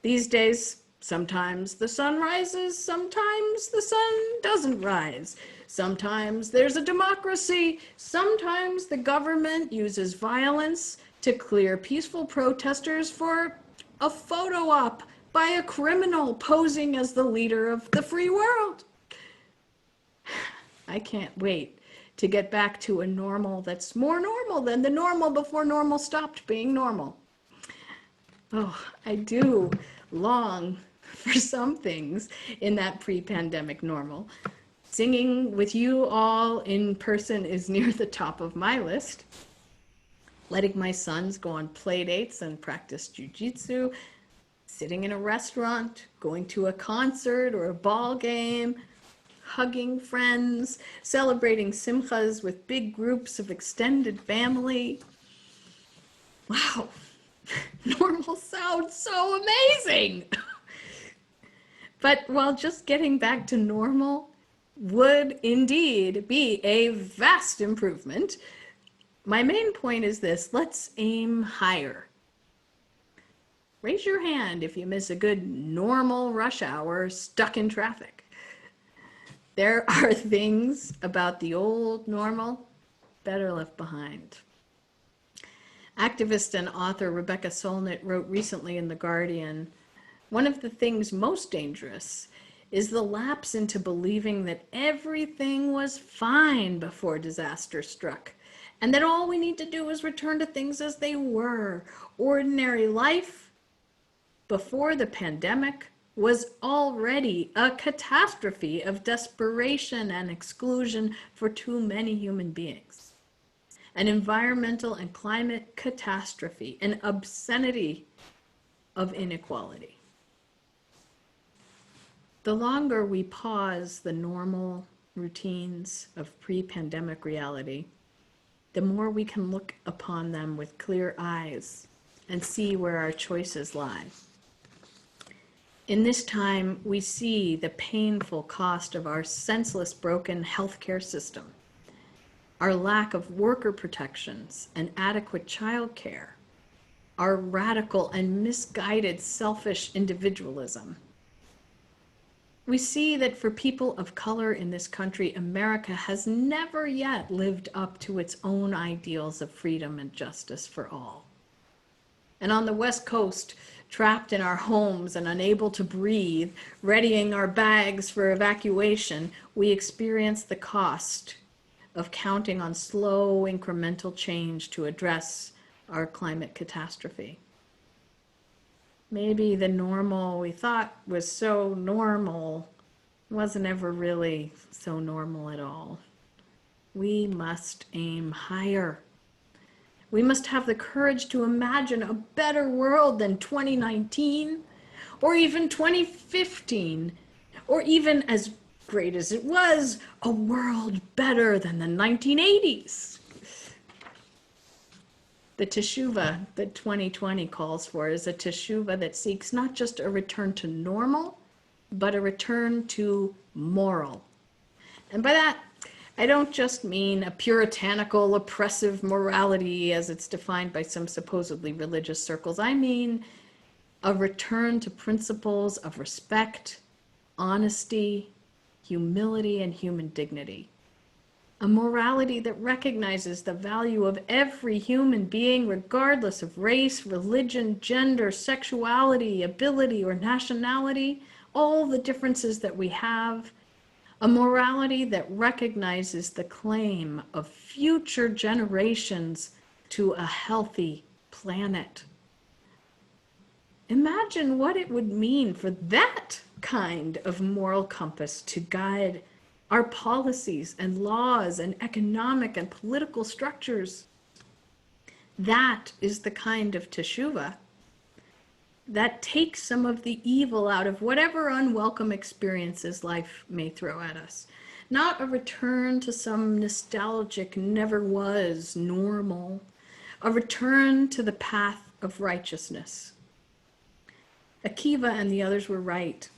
These days, sometimes the sun rises, sometimes the sun doesn't rise. Sometimes there's a democracy, sometimes the government uses violence to clear peaceful protesters for a photo op by a criminal posing as the leader of the free world. I can't wait to get back to a normal that's more normal than the normal before normal stopped being normal. Oh, I do long for some things in that pre-pandemic normal. Singing with you all in person is near the top of my list. Letting my sons go on play dates and practice jujitsu, sitting in a restaurant, going to a concert or a ball game, hugging friends, celebrating simchas with big groups of extended family. Wow, normal sounds so amazing. But while just getting back to normal would indeed be a vast improvement, my main point is this: let's aim higher. Raise your hand if you miss a good normal rush hour stuck in traffic. There are things about the old normal better left behind. Activist and author Rebecca Solnit wrote recently in The Guardian, one of the things most dangerous is the lapse into believing that everything was fine before disaster struck, and that all we need to do is return to things as they were. Ordinary life before the pandemic was already a catastrophe of desperation and exclusion for too many human beings. An environmental and climate catastrophe, an obscenity of inequality. The longer we pause the normal routines of pre-pandemic reality, the more we can look upon them with clear eyes and see where our choices lie. In this time, we see the painful cost of our senseless, broken healthcare system, our lack of worker protections and adequate childcare, our radical and misguided selfish individualism. We see that for people of color in this country, America has never yet lived up to its own ideals of freedom and justice for all. And on the West Coast, trapped in our homes and unable to breathe, readying our bags for evacuation, we experience the cost of counting on slow incremental change to address our climate catastrophe. Maybe the normal we thought was so normal wasn't ever really so normal at all. We must aim higher. We must have the courage to imagine a better world than 2019, or even 2015, or even as great as it was, a world better than the 1980s. The teshuvah that 2020 calls for is a teshuvah that seeks not just a return to normal, but a return to moral. And by that, I don't just mean a puritanical, oppressive morality as it's defined by some supposedly religious circles. I mean a return to principles of respect, honesty, humility, and human dignity. A morality that recognizes the value of every human being, regardless of race, religion, gender, sexuality, ability, or nationality, all the differences that we have. A morality that recognizes the claim of future generations to a healthy planet. Imagine what it would mean for that kind of moral compass to guide our policies and laws and economic and political structures. That is the kind of teshuvah that takes some of the evil out of whatever unwelcome experiences life may throw at us. Not a return to some nostalgic, never was normal, a return to the path of righteousness. Akiva and the others were right.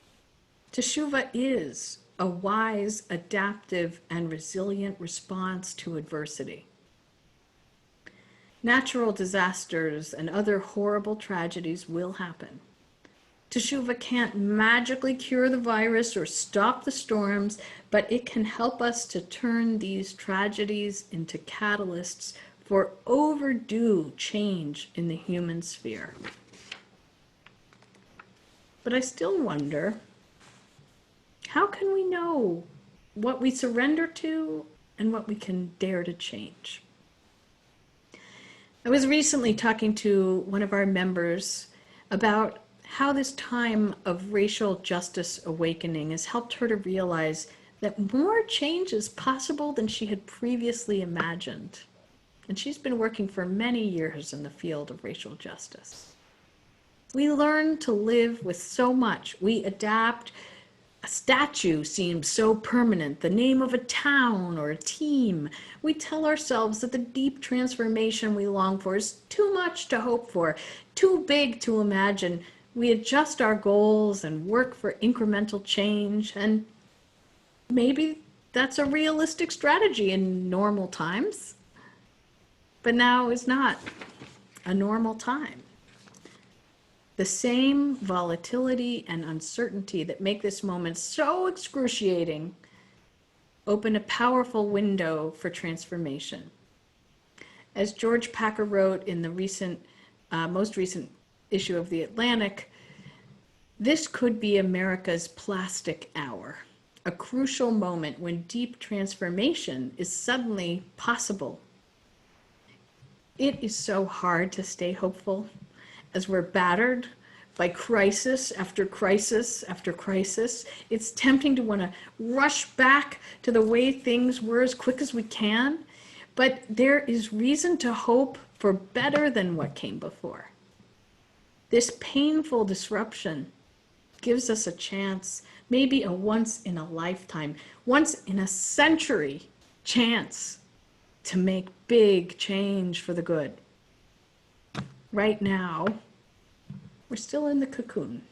Teshuvah is a wise, adaptive, and resilient response to adversity. Natural disasters and other horrible tragedies will happen. Teshuvah can't magically cure the virus or stop the storms, but it can help us to turn these tragedies into catalysts for overdue change in the human sphere. But I still wonder, how can we know what we surrender to and what we can dare to change? I was recently talking to one of our members about how this time of racial justice awakening has helped her to realize that more change is possible than she had previously imagined. And she's been working for many years in the field of racial justice. We learn to live with so much. We adapt. A statue seems so permanent, the name of a town or a team. We tell ourselves that the deep transformation we long for is too much to hope for, too big to imagine. We adjust our goals and work for incremental change, and maybe that's a realistic strategy in normal times. But now is not a normal time. The same volatility and uncertainty that make this moment so excruciating open a powerful window for transformation. As George Packer wrote in the most recent issue of The Atlantic, this could be America's plastic hour, a crucial moment when deep transformation is suddenly possible. It is so hard to stay hopeful as we're battered by crisis after crisis after crisis. It's tempting to want to rush back to the way things were as quick as we can, but there is reason to hope for better than what came before. This painful disruption gives us a chance, maybe a once in a lifetime, once in a century chance to make big change for the good. Right now, we're still in the cocoon,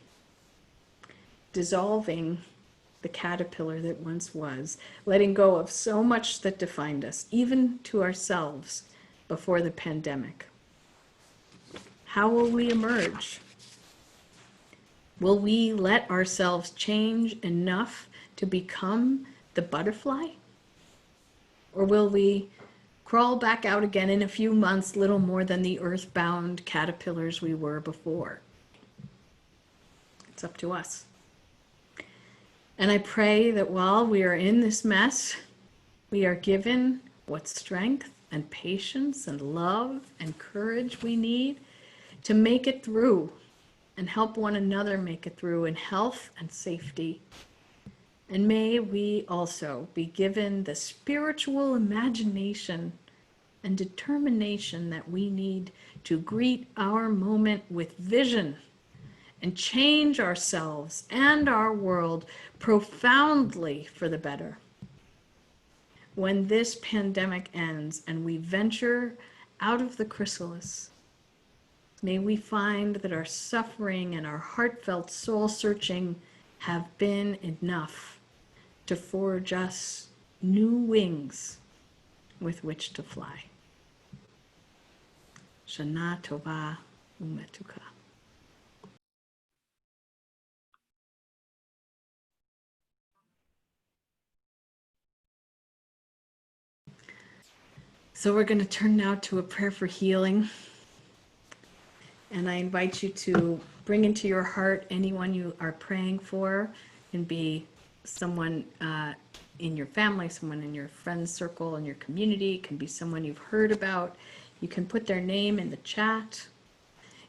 dissolving the caterpillar that once was, letting go of so much that defined us, even to ourselves, before the pandemic. How will we emerge? Will we let ourselves change enough to become the butterfly? Or will we crawl back out again in a few months, little more than the earthbound caterpillars we were before? It's up to us. And I pray that while we are in this mess, we are given what strength and patience and love and courage we need to make it through and help one another make it through in health and safety. And may we also be given the spiritual imagination and determination that we need to greet our moment with vision and change ourselves and our world profoundly for the better. When this pandemic ends and we venture out of the chrysalis, may we find that our suffering and our heartfelt soul searching have been enough to forge us new wings with which to fly. Shana Tova Umetuka. So we're going to turn now to a prayer for healing. And I invite you to bring into your heart anyone you are praying for. It can be someone in your family, someone in your friends circle, in your community. It can be someone you've heard about. You can put their name in the chat.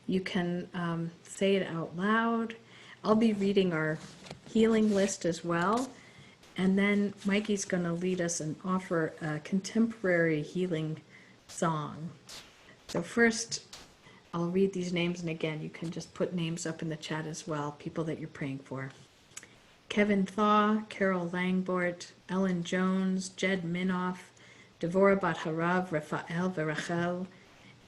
You can say it out loud. I'll be reading our healing list as well. And then Mikey's going to lead us and offer a contemporary healing song. So first, I'll read these names, and again, you can just put names up in the chat as well, people that you're praying for. Kevin Thaw, Carol Langbort, Ellen Jones, Jed Minoff, Devorah Bat Harav, Raphael Verachel,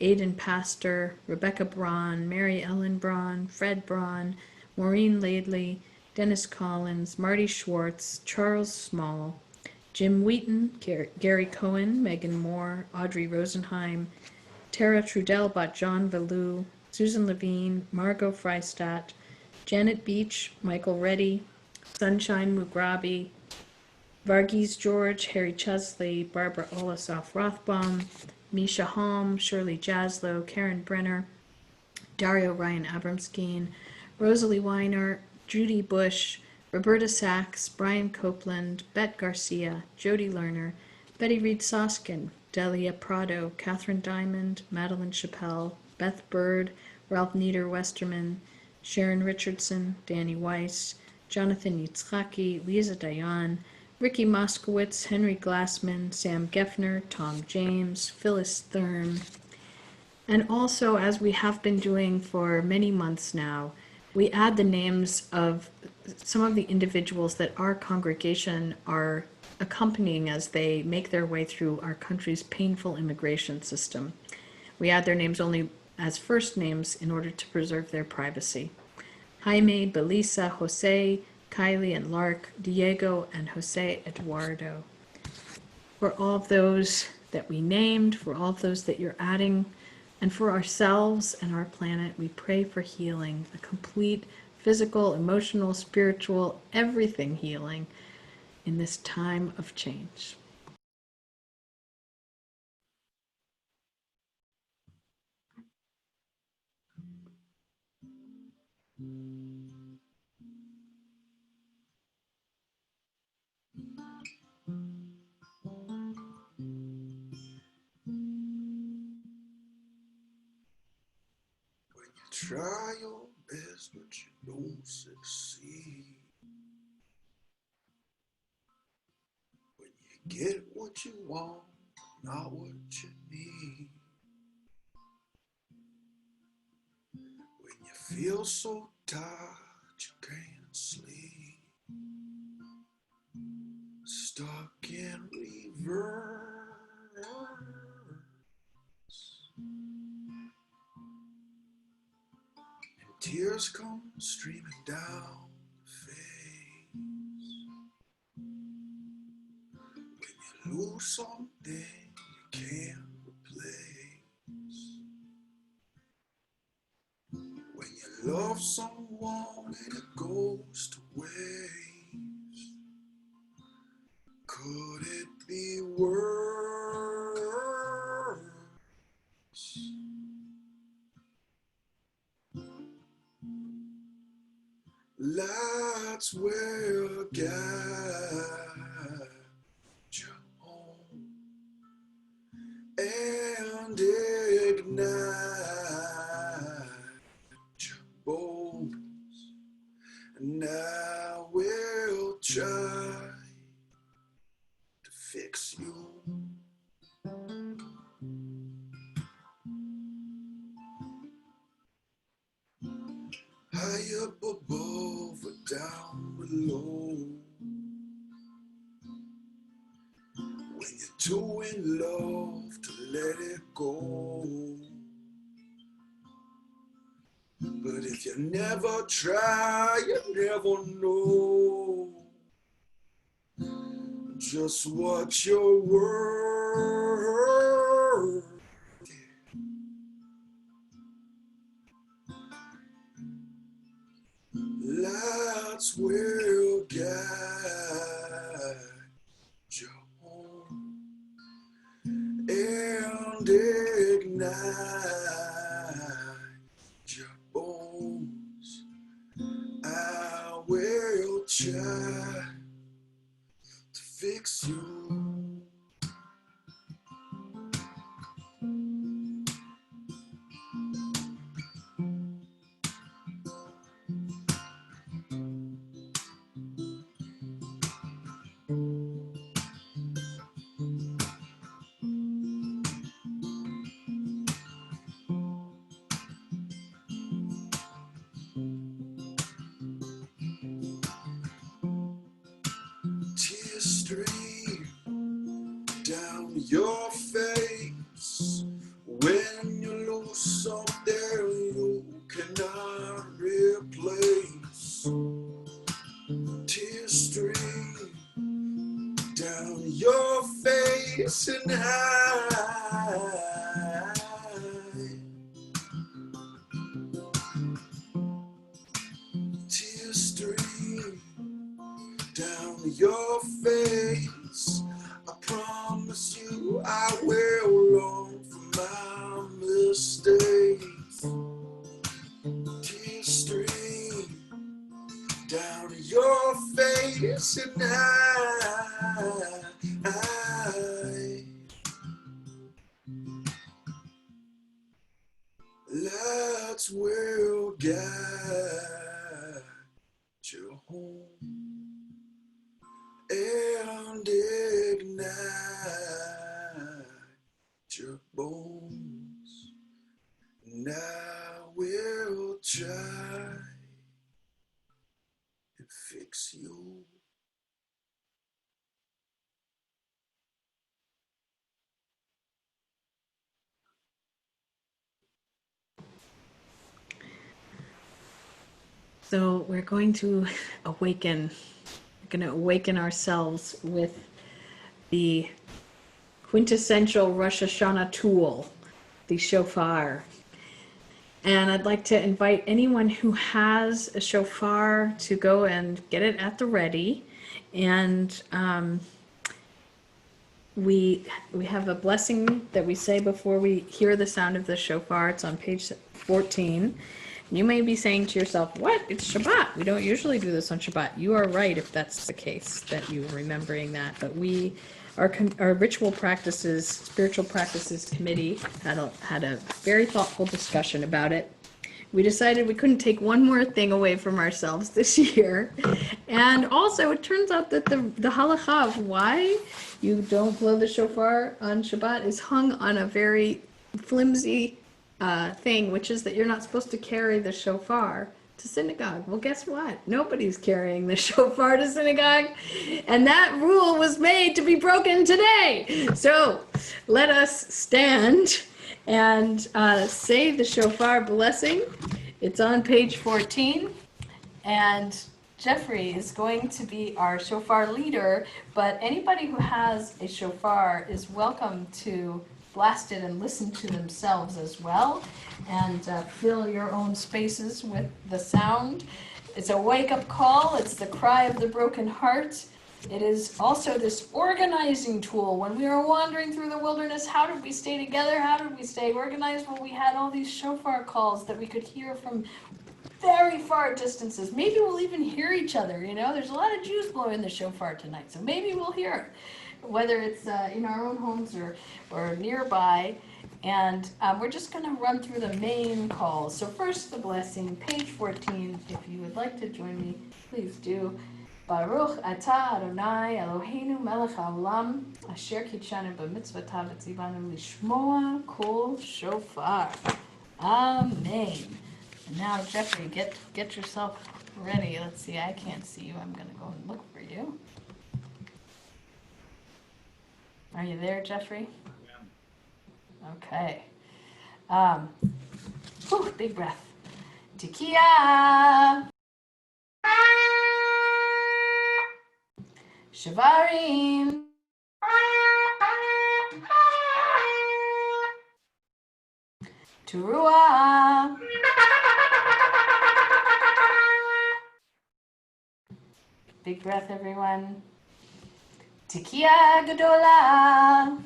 Aidan Pastor, Rebecca Braun, Mary Ellen Braun, Fred Braun, Maureen Laidley, Dennis Collins, Marty Schwartz, Charles Small, Jim Wheaton, Gary Cohen, Megan Moore, Audrey Rosenheim, Tara Trudell Bat John Valou, Susan Levine, Margot Freistadt, Janet Beach, Michael Reddy, Sunshine Mugrabi, Varghese George, Harry Chesley, Barbara Olasov Rothbaum, Misha Holm, Shirley Jaslow, Karen Brenner, Dario Ryan Abramskeen, Rosalie Weiner, Judy Bush, Roberta Sachs, Brian Copeland, Bet Garcia, Jody Lerner, Betty Reed Soskin, Delia Prado, Catherine Diamond, Madeline Chappelle, Beth Bird, Ralph Nieder Westerman, Sharon Richardson, Danny Weiss, Jonathan Yitzhaki, Lisa Dayan, Ricky Moskowitz, Henry Glassman, Sam Geffner, Tom James, Phyllis Thurn. And also, as we have been doing for many months now, we add the names of some of the individuals that our congregation are accompanying as they make their way through our country's painful immigration system. We add their names only as first names in order to preserve their privacy. Jaime, Belisa, Jose, Kylie and Lark, Diego and Jose Eduardo. For all of those that we named, for all of those that you're adding, and for ourselves and our planet, we pray for healing, a complete physical, emotional, spiritual, everything healing in this time of change. Try your best, but you don't succeed. When you get what you want, not what you need. When you feel so tired, you can't sleep. Stuck in reverse. Tears come streaming down the face. When you lose something you can't replace. When you love someone and it goes to waste. Could it be worse? That's where I got you home. High up above or down below. When you're too in love to let it go. But if you never try, you never know just what you're worth. Lights will guide you home and ignite your bones. I will try to fix you. Tears stream down your face when you lose something you cannot replace. Tears stream down your face and hide. Tears stream down your face. I promise you I will learn from my mistakes. Tears stream down your face and hide. Lights will guide you home and ignite your bones. And I will try and fix you. So we're going to awaken. We're going to awaken ourselves with the quintessential Rosh Hashanah tool, the shofar. And I'd like to invite anyone who has a shofar to go and get it at the ready. And we have a blessing that we say before we hear the sound of the shofar. It's on page 14. You may be saying to yourself, what? It's Shabbat. We don't usually do this on Shabbat. You are right if that's the case, that you're remembering that. But our ritual practices, spiritual practices committee had a very thoughtful discussion about it. We decided we couldn't take one more thing away from ourselves this year. And also, it turns out that the halakha of why you don't blow the shofar on Shabbat is hung on a very flimsy thing, which is that you're not supposed to carry the shofar to synagogue. Well, guess what? Nobody's carrying the shofar to synagogue, and that rule was made to be broken today. So let us stand and say the shofar blessing. It's on page 14, and Jeffrey is going to be our shofar leader, but anybody who has a shofar is welcome to blast it and listen to themselves as well, and fill your own spaces with the sound. It's a wake-up call. It's the cry of the broken heart. It is also this organizing tool. When we were wandering through the wilderness, how did we stay together? How did we stay organized? Well, we had all these shofar calls that we could hear from very far distances. Maybe we'll even hear each other. There's a lot of Jews blowing the shofar tonight, so maybe we'll hear it, whether it's in our own homes or nearby. And we're just going to run through the main calls. So first, the blessing, page 14. If you would like to join me, please do. Baruch atah Adonai Eloheinu melech haolam asher kitshanu b'mitzvotav v'tzivanu lishmoa kol shofar. Amen. And now, Jeffrey, get yourself ready. Let's see, I can't see you. I'm gonna go and look for you. Are you there, Jeffrey? Okay. Big breath. Tikia. Shavarim. Teruah. Big breath, everyone. Tikia Gadola.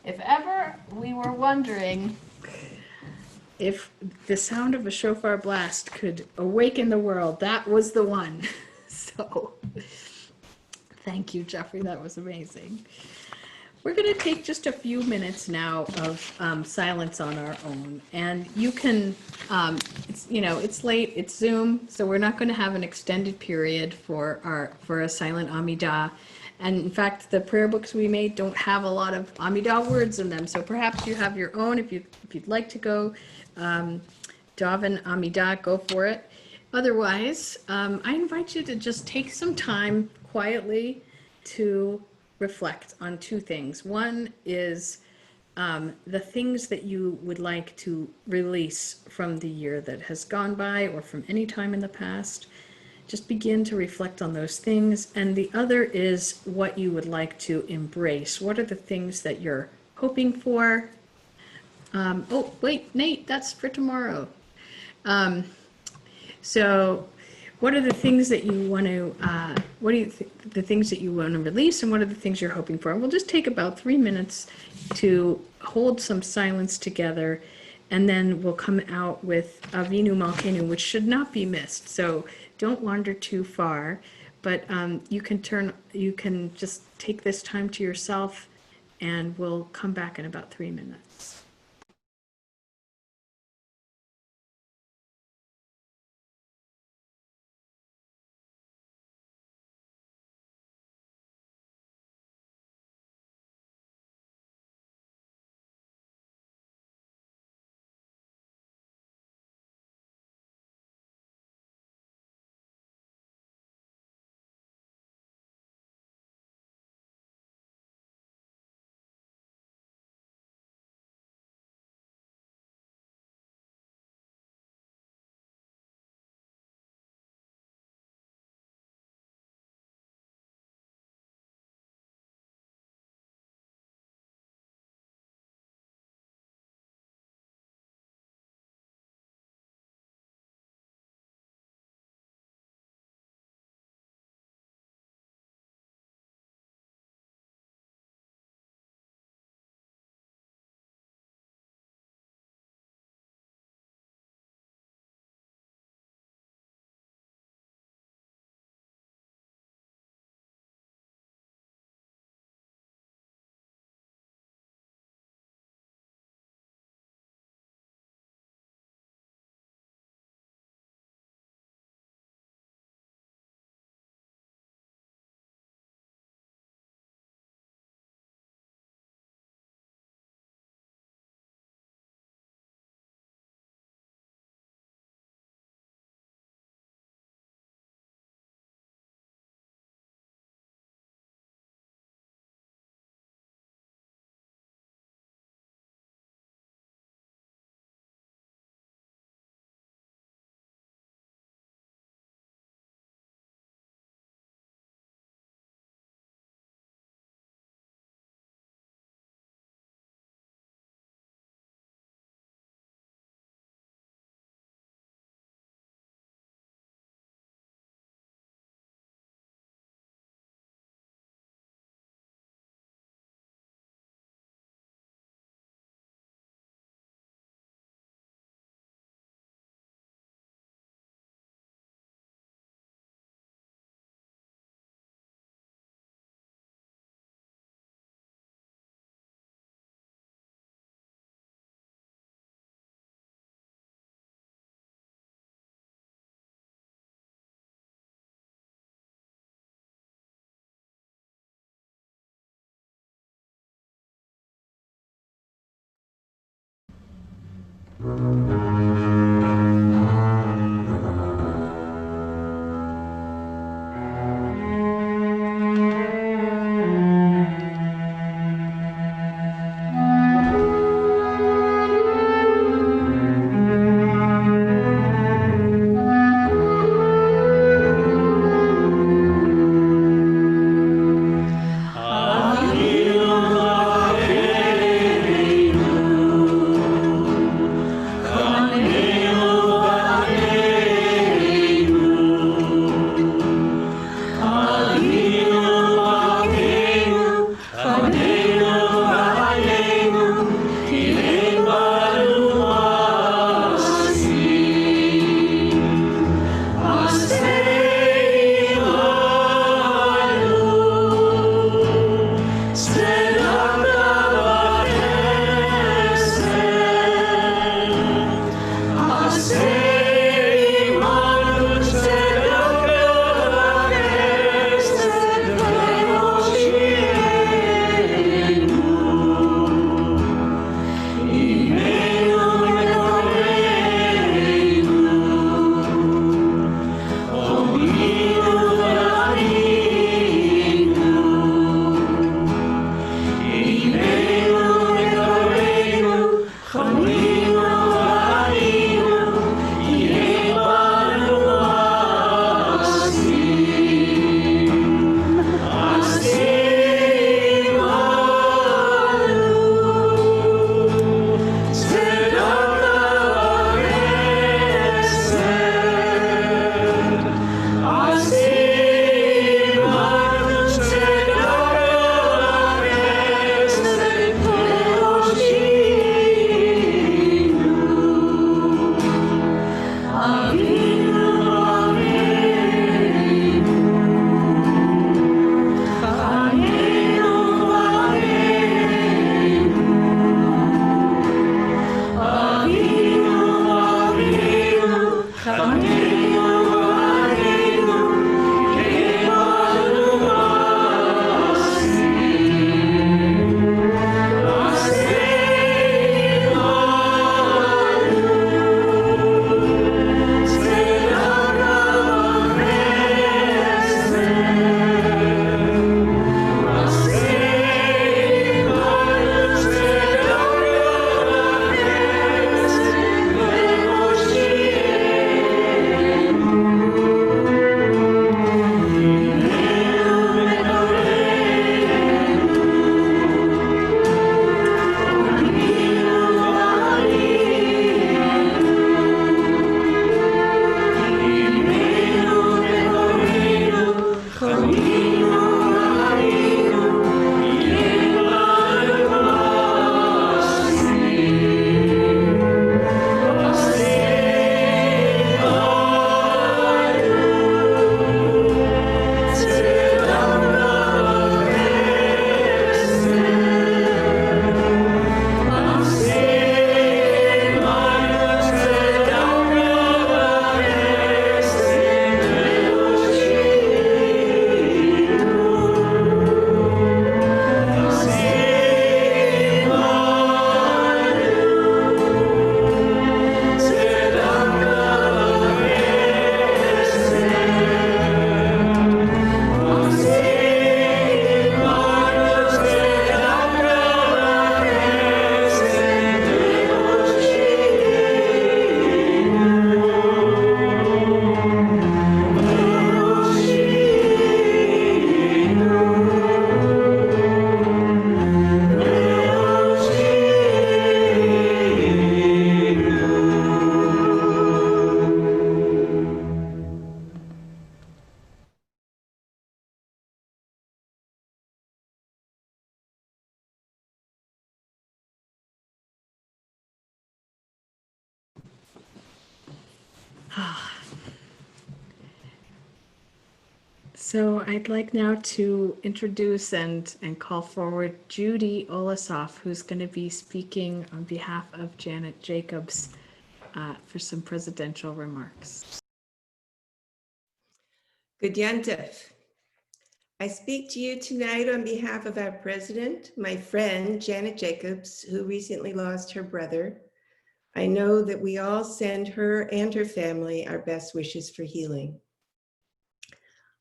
If ever we were wondering if the sound of a shofar blast could awaken the world, that was the one. So, thank you, Jeffrey. That was amazing. We're going to take just a few minutes now of silence on our own, and you can, it's late, it's Zoom, so we're not going to have an extended period for a silent Amidah. And in fact, the prayer books we made don't have a lot of Amidah words in them, so perhaps you have your own. If you'd like to go daven Amidah, go for it. Otherwise, I invite you to just take some time quietly to reflect on two things. One is the things that you would like to release from the year that has gone by or from any time in the past. Just begin to reflect on those things. And the other is what you would like to embrace. What are the things that you're hoping for? Oh, wait, Nate, that's for tomorrow. So what are the things that you want to, the things that you want to release, and what are the things you're hoping for? And we'll just take about 3 minutes to hold some silence together, and then we'll come out with AVINU Malkeinu, which should not be missed. So don't wander too far, but you can just take this time to yourself, and we'll come back in about 3 minutes. So I'd like now to introduce and call forward Judy Olasov, who's going to be speaking on behalf of Janet Jacobs for some presidential remarks. Good Yantif. I speak to you tonight on behalf of our president, my friend, Janet Jacobs, who recently lost her brother, I know that we all send her and her family our best wishes for healing.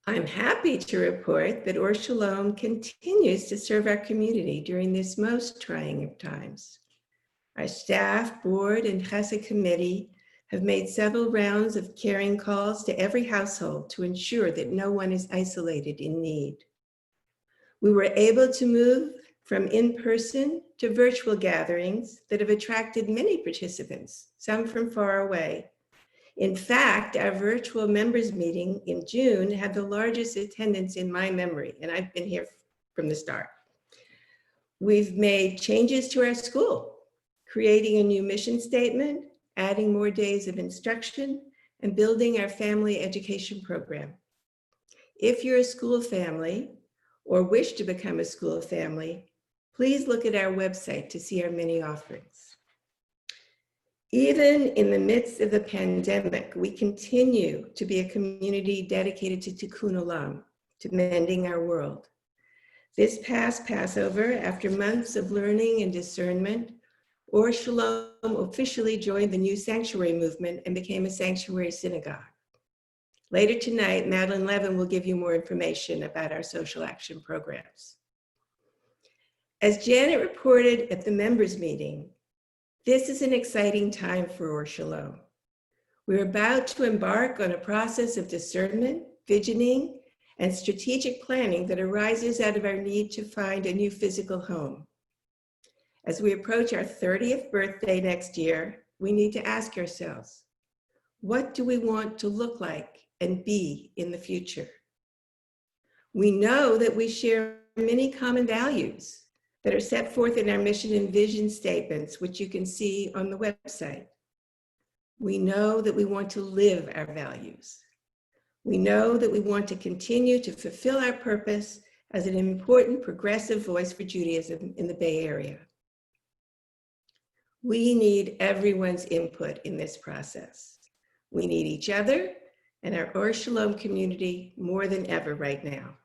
I'm happy to report that Or Shalom continues to serve our community during this most trying of times. Our staff, board, and Chesed committee have made several rounds of caring calls to every household to ensure that no one is isolated in need. We were able to move from in-person to virtual gatherings that have attracted many participants, some from far away. In fact, our virtual members meeting in June had the largest attendance in my memory, and I've been here from the start. We've made changes to our school, creating a new mission statement, adding more days of instruction, and building our family education program. If you're a school family or wish to become a school family, please look at our website to see our many offerings. Even in the midst of the pandemic, we continue to be a community dedicated to Tikkun Olam, to mending our world. This past Passover, after months of learning and discernment, Or Shalom officially joined the new sanctuary movement and became a sanctuary synagogue. Later tonight, Madeleine Levin will give you more information about our social action programs. As Janet reported at the members meeting, this is an exciting time for Or Shalom. We're about to embark on a process of discernment, visioning, and strategic planning that arises out of our need to find a new physical home. As we approach our 30th birthday next year, we need to ask ourselves, what do we want to look like and be in the future? We know that we share many common values that are set forth in our mission and vision statements, which you can see on the website. We know that we want to live our values. We know that we want to continue to fulfill our purpose as an important progressive voice for Judaism in the Bay Area. We need everyone's input in this process. We need each other and our Or Shalom community more than ever right now.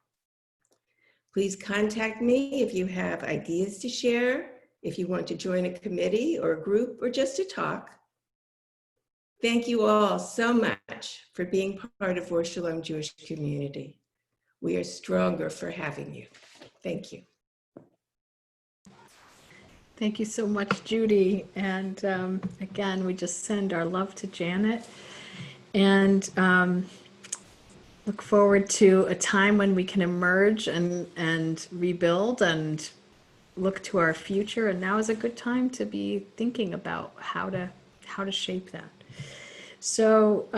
Please contact me if you have ideas to share, if you want to join a committee or a group, or just to talk. Thank you all so much for being part of Or Shalom Jewish community. We are stronger for having you. Thank you. Thank you so much, Judy. And again, we just send our love to Janet and look forward to a time when we can emerge and rebuild and look to our future. And now is a good time to be thinking about how to shape that. So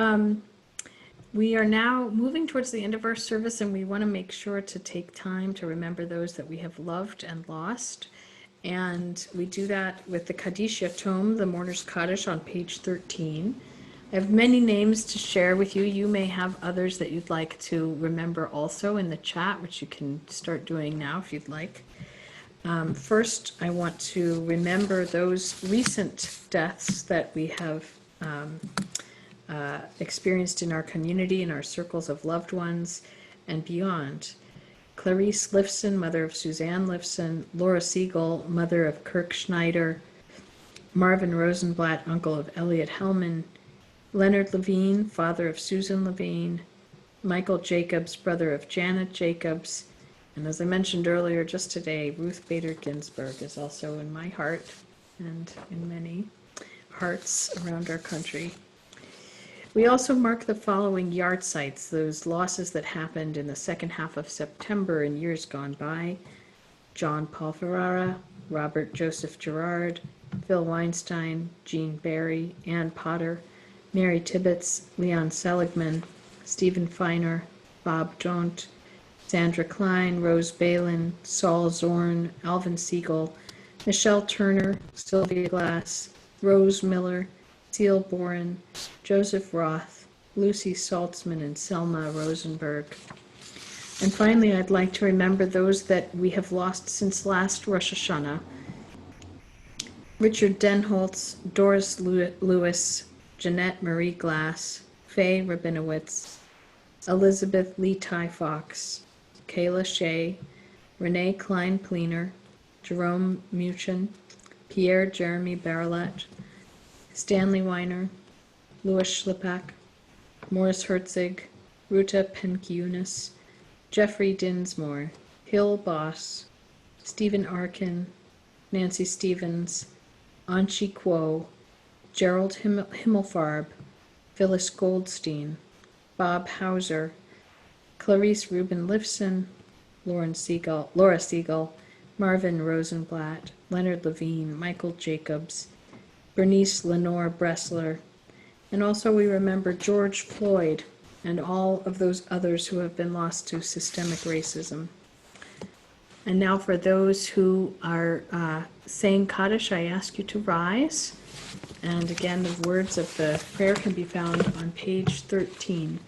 we are now moving towards the end of our service, and we want to make sure to take time to remember those that we have loved and lost. And we do that with the Kaddish Yatom, the Mourner's Kaddish, on page 13. I have many names to share with you. You may have others that you'd like to remember also in the chat, which you can start doing now if you'd like. First, I want to remember those recent deaths that we have experienced in our community, in our circles of loved ones, and beyond. Clarice Lifson, mother of Suzanne Lifson, Laura Siegel, mother of Kirk Schneider, Marvin Rosenblatt, uncle of Elliot Hellman, Leonard Levine, father of Susan Levine, Michael Jacobs, brother of Janet Jacobs, and as I mentioned earlier, just today, Ruth Bader Ginsburg is also in my heart and in many hearts around our country. We also mark the following yard sites, those losses that happened in the second half of September in years gone by: John Paul Ferrara, Robert Joseph Gerard, Phil Weinstein, Jean Barry, Ann Potter, Mary Tibbetts, Leon Seligman, Stephen Feiner, Bob Daunt, Sandra Klein, Rose Balin, Saul Zorn, Alvin Siegel, Michelle Turner, Sylvia Glass, Rose Miller, Seal Boren, Joseph Roth, Lucy Saltzman, and Selma Rosenberg. And finally, I'd like to remember those that we have lost since last Rosh Hashanah: Richard Denholtz, Doris Lewis, Jeanette Marie Glass, Faye Rabinowitz, Elizabeth Lee Ty Fox, Kayla Shea, Renee Klein Pleener, Jerome Muchin, Pierre Jeremy Barelet, Stanley Weiner, Louis Schlipak, Morris Herzig, Ruta Penkiunas, Jeffrey Dinsmore, Hill Boss, Stephen Arkin, Nancy Stevens, Anchi Kuo, Gerald Himmelfarb, Phyllis Goldstein, Bob Hauser, Clarice Rubin Lifson, Laura Siegel, Marvin Rosenblatt, Leonard Levine, Michael Jacobs, Bernice Lenore Bressler, and also we remember George Floyd and all of those others who have been lost to systemic racism. And now for those who are saying Kaddish, I ask you to rise. And again, the words of the prayer can be found on page 13.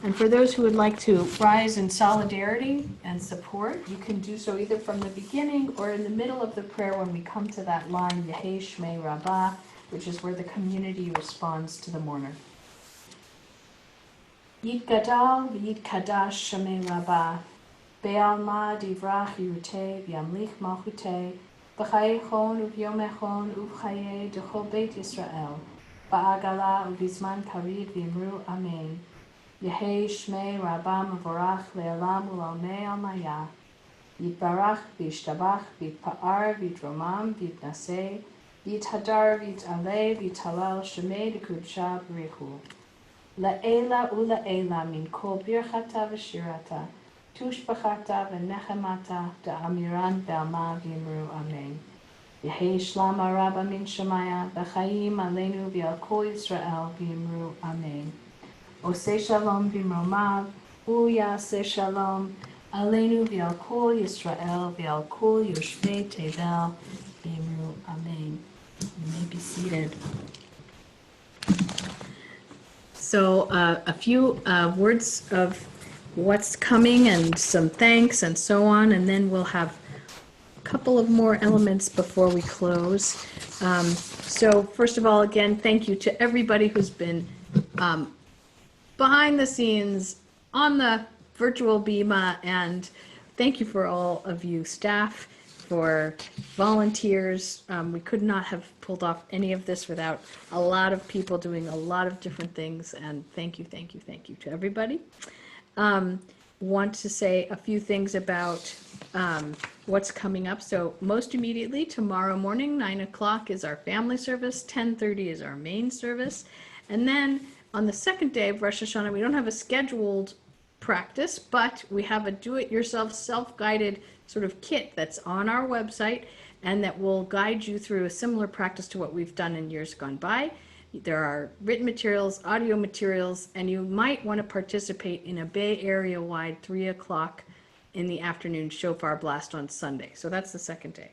And for those who would like to rise in solidarity and support, you can do so either from the beginning or in the middle of the prayer when we come to that line, Yehei Shmei Rabbi, which is where the community responds to the mourner. Yit Gadal v'yit Kadash Shmei Rabbi, Be'alma divrach yirutei v'yamlich malchutei, b'chayei chon u'vyom echon u'v'chayei d'chol Beit Yisrael, ba'agala u'bizman karid v'imru amen. Yehei Shmei Rabba Mavorach Le'olam U'Lamei Almaya, Yitbarach V'Yishtabach V'Yitpa'ar V'Yitromam V'Yitnaseh V'Yithadar V'Yit'aleh V'Yithalal Shemei D'Kudsha Barechu La'ela U'La'ela Min Kol Birchata V'Shirata Tushbachata V'Nechemata Da'amiran Be'alma V'Yimru Amen. Yehei Shlama Rabba Min Shemaya B'Chaim Aleinu V'Al Kol Yisrael V'Yimru Amen. Oseh Shalom B'Mromav, Uyaseh Shalom, Aleinu V'Al Kol Yisrael V'Al Kol Yoshvei Tevel V'Yimru Amen. You may be seated. So a few words of what's coming and some thanks and so on, and then we'll have a couple of more elements before we close. So first of all, again, thank you to everybody who's been behind the scenes on the virtual Bima, and thank you for all of you staff, for volunteers. We could not have pulled off any of this without a lot of people doing a lot of different things, and thank you to everybody. Want to say a few things about what's coming up. So most immediately tomorrow morning, 9 o'clock is our family service, 10:30 is our main service, and then on the second day of Rosh Hashanah, we don't have a scheduled practice, but we have a do-it-yourself, self-guided sort of kit that's on our website and that will guide you through a similar practice to what we've done in years gone by. There are written materials, audio materials, and you might want to participate in a Bay Area-wide 3 o'clock in the afternoon shofar blast on Sunday. So that's the second day.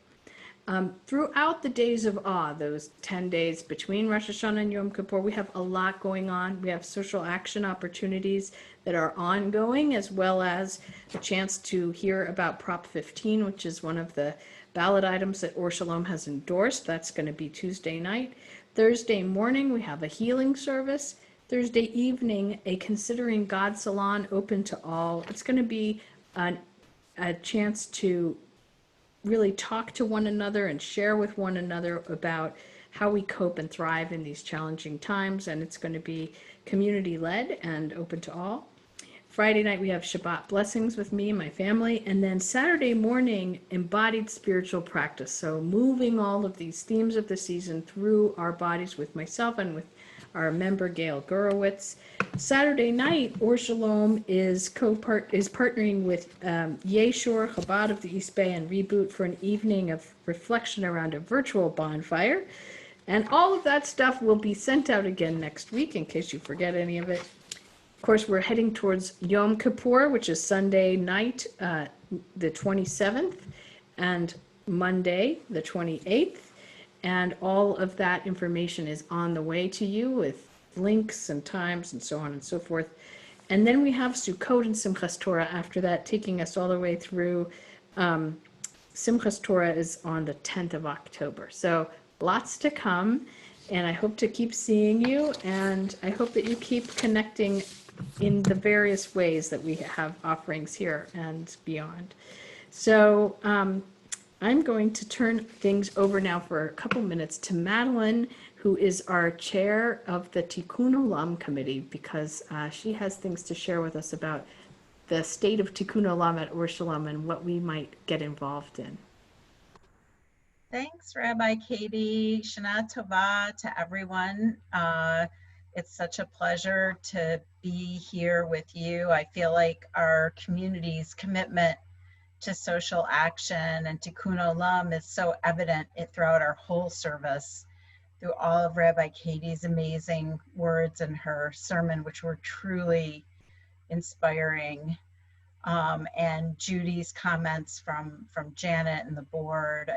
Throughout the days of awe, those 10 days between Rosh Hashanah and Yom Kippur, we have a lot going on. We have social action opportunities that are ongoing, as well as a chance to hear about Prop 15, which is one of the ballot items that Or Shalom has endorsed. That's going to be Tuesday night. Thursday morning, we have a healing service. Thursday evening, a Considering God Salon open to all. It's going to be a chance to really talk to one another and share with one another about how we cope and thrive in these challenging times, and it's going to be community-led and open to all. Friday night we have Shabbat blessings with me and my family, and then Saturday morning, embodied spiritual practice. So moving all of these themes of the season through our bodies with myself and with our member Gail Gurowitz. Saturday night, Or Shalom is partnering with Yeshua Chabad of the East Bay and Reboot for an evening of reflection around a virtual bonfire. And all of that stuff will be sent out again next week in case you forget any of it. Of course, we're heading towards Yom Kippur, which is Sunday night, the 27th, and Monday, the 28th. And all of that information is on the way to you with links and times and so on and so forth. And then we have Sukkot and Simchas Torah after that, taking us all the way through. Simchas Torah is on the 10th of October. So lots to come, and I hope to keep seeing you, and I hope that you keep connecting in the various ways that we have offerings here and beyond. So I'm going to turn things over now for a couple minutes to Madeleine, who is our chair of the Tikkun Olam committee, because she has things to share with us about the state of Tikkun Olam at Urushalayim and what we might get involved in. Thanks, Rabbi Katie. Shana Tova to everyone. It's such a pleasure to be here with you. I feel like our community's commitment to social action and Tikkun Olam is so evident throughout our whole service, through all of Rabbi Katie's amazing words and her sermon, which were truly inspiring, and Judy's comments from Janet and the board.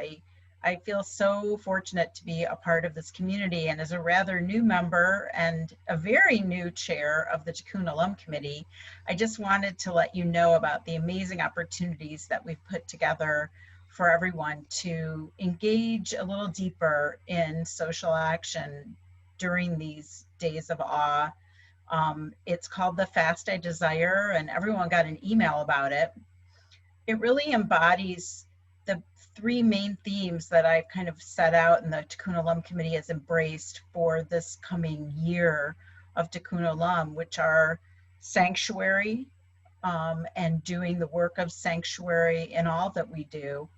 I feel so fortunate to be a part of this community, and as a rather new member and a very new chair of the Tikkun Olam Committee, I just wanted to let you know about the amazing opportunities that we've put together for everyone to engage a little deeper in social action during these days of awe. It's called the Fast I Desire, and everyone got an email about it. It really embodies the three main themes that I've kind of set out and the Tikkun Olam Committee has embraced for this coming year of Tikkun Olam, which are sanctuary and doing the work of sanctuary in all that we do,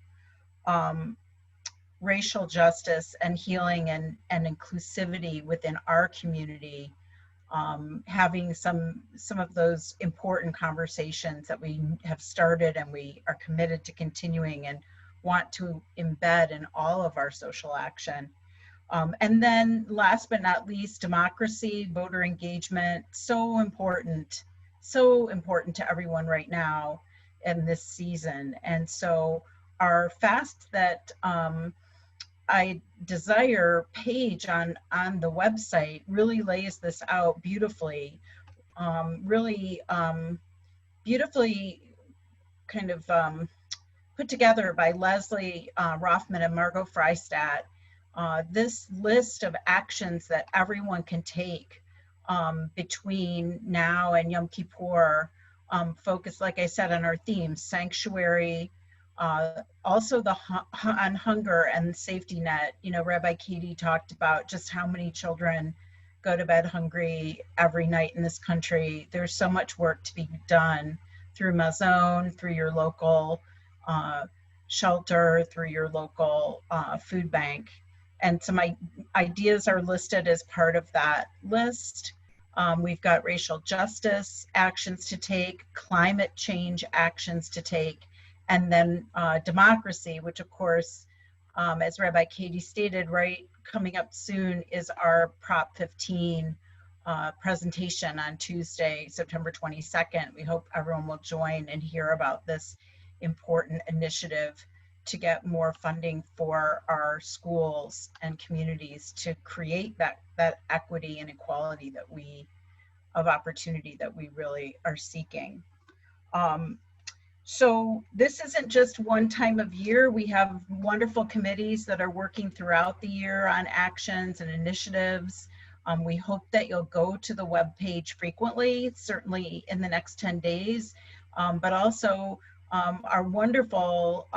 racial justice and healing and inclusivity within our community, having some of those important conversations that we have started and we are committed to continuing and want to embed in all of our social action. And then last but not least, democracy, voter engagement, so important to everyone right now in this season. And so our Fast That I Desire page on the website really lays this out beautifully, beautifully kind of put together by Leslie Rothman and Margot Freistadt, this list of actions that everyone can take between now and Yom Kippur, focus, like I said, on our themes, sanctuary, also on hunger and safety net. You know, Rabbi Katie talked about just how many children go to bed hungry every night in this country. There's so much work to be done through Mazon, through your local shelter, through your local food bank. And some ideas are listed as part of that list. We've got racial justice actions to take, climate change actions to take, and then democracy, which of course, as Rabbi Katie stated, right, coming up soon is our Prop 15 presentation on Tuesday, September 22nd. We hope everyone will join and hear about this important initiative to get more funding for our schools and communities to create that equity and equality of opportunity that we really are seeking. So this isn't just one time of year. We have wonderful committees that are working throughout the year on actions and initiatives. We hope that you'll go to the webpage frequently, certainly in the next 10 days, but also our wonderful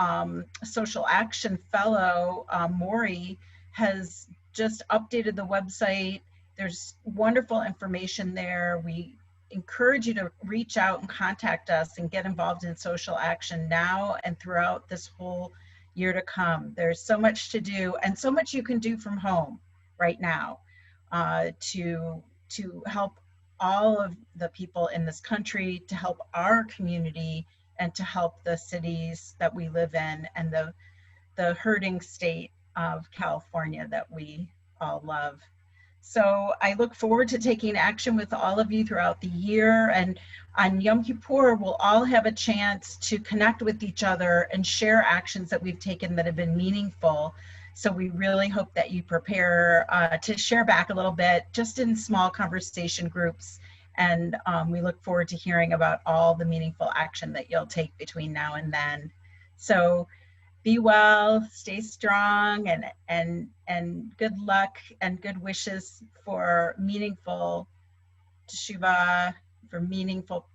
social action fellow, Maury, has just updated the website. There's wonderful information there. We encourage you to reach out and contact us and get involved in social action now and throughout this whole year to come. There's so much to do and so much you can do from home right now to help all of the people in this country, to help our community, and to help the cities that we live in and the hurting state of California that we all love. So I look forward to taking action with all of you throughout the year, and on Yom Kippur, we'll all have a chance to connect with each other and share actions that we've taken that have been meaningful. So we really hope that you prepare to share back a little bit, just in small conversation groups. And we look forward to hearing about all the meaningful action that you'll take between now and then. So be well, stay strong, and good luck and good wishes for meaningful teshuvah, for meaningful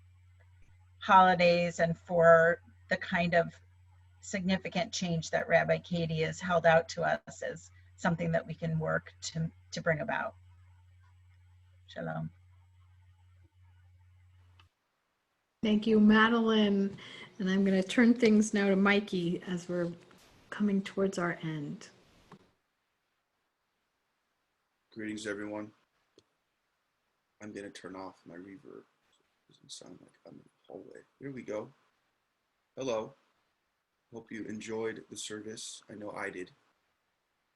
holidays, and for the kind of significant change that Rabbi Katie has held out to us as something that we can work to bring about. Shalom. Thank you, Madeleine. And I'm going to turn things now to Mikey as we're coming towards our end. Greetings, everyone. I'm going to turn off my reverb so it doesn't sound like I'm in the hallway. Here we go. Hello. Hope you enjoyed the service. I know I did.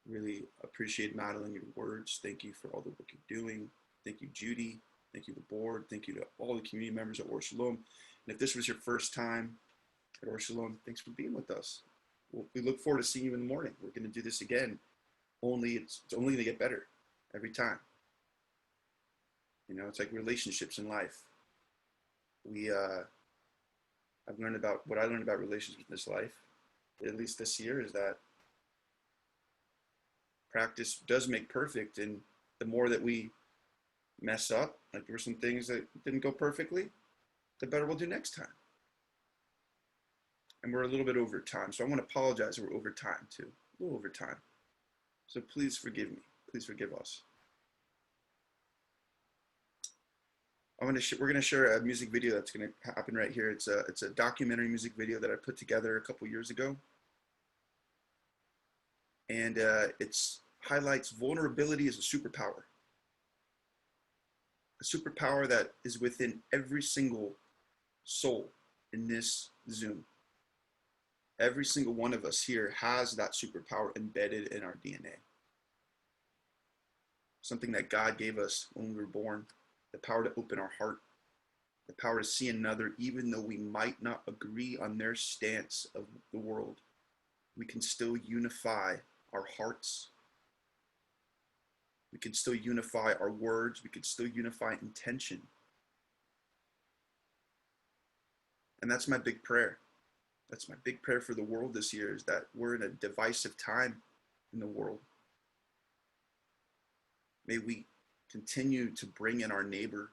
Really appreciate, Madeleine, your words. Thank you for all the work you're doing. Thank you, Judy. Thank you, the board. Thank you to all the community members at Or Shalom. And if this was your first time at Or Shalom, thanks for being with us. We look forward to seeing you in the morning. We're going to do this again. It's only going to get better every time. You know, it's like relationships in life. I've learned about what I learned about relationships in this life, at least this year, is that practice does make perfect. And the more that we mess up, like there were some things that didn't go perfectly, the better we'll do next time. And we're a little bit over time. So I want to apologize that we're over time too, a little over time. So please forgive me. Please forgive us. We're going to share a music video that's going to happen right here. It's a documentary music video that I put together a couple years ago. And it highlights vulnerability as a superpower. A superpower that is within every single soul in this Zoom. Every single one of us here has that superpower embedded in our DNA. Something that God gave us when we were born. The power to open our heart, the power to see another, even though we might not agree on their stance of the world. We can still unify our hearts. We can still unify our words. We can still unify intention. And that's my big prayer. That's my big prayer for the world this year, is that we're in a divisive time in the world. May we continue to bring in our neighbor.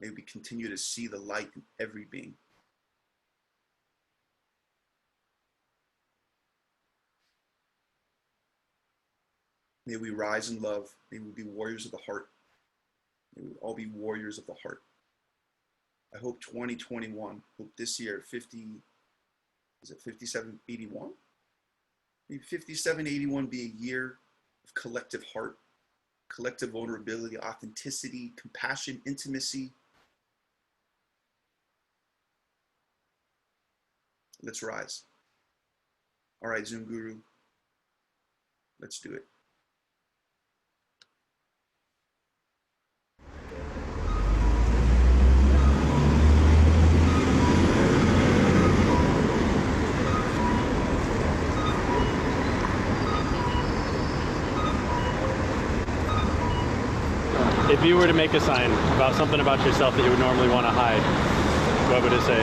May we continue to see the light in every being. May we rise in love. May we be warriors of the heart. May we all be warriors of the heart. I hope 2021, hope this year, 5781? Maybe 5781 be a year of collective heart, collective vulnerability, authenticity, compassion, intimacy. Let's rise. All right, Zoom Guru, let's do it. If you were to make a sign about something about yourself that you would normally want to hide, what would it say?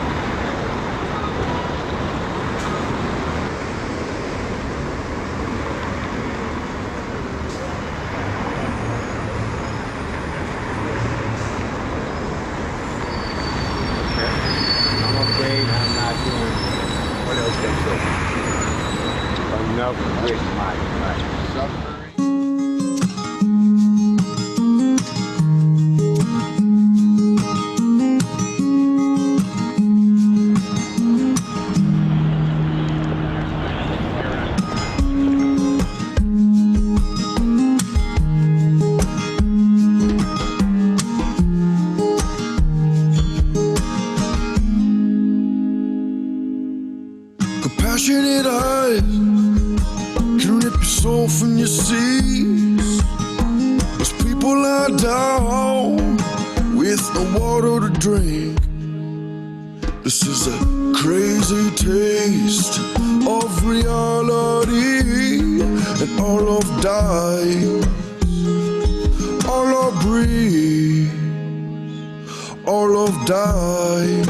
I'm afraid I'm not doing what else they say. Enough with my suffering. Compassionate eyes can rip your soul from your seas. As people lie down with no water to drink. This is a crazy taste of reality, and all of dies, all of breathe, all of dies,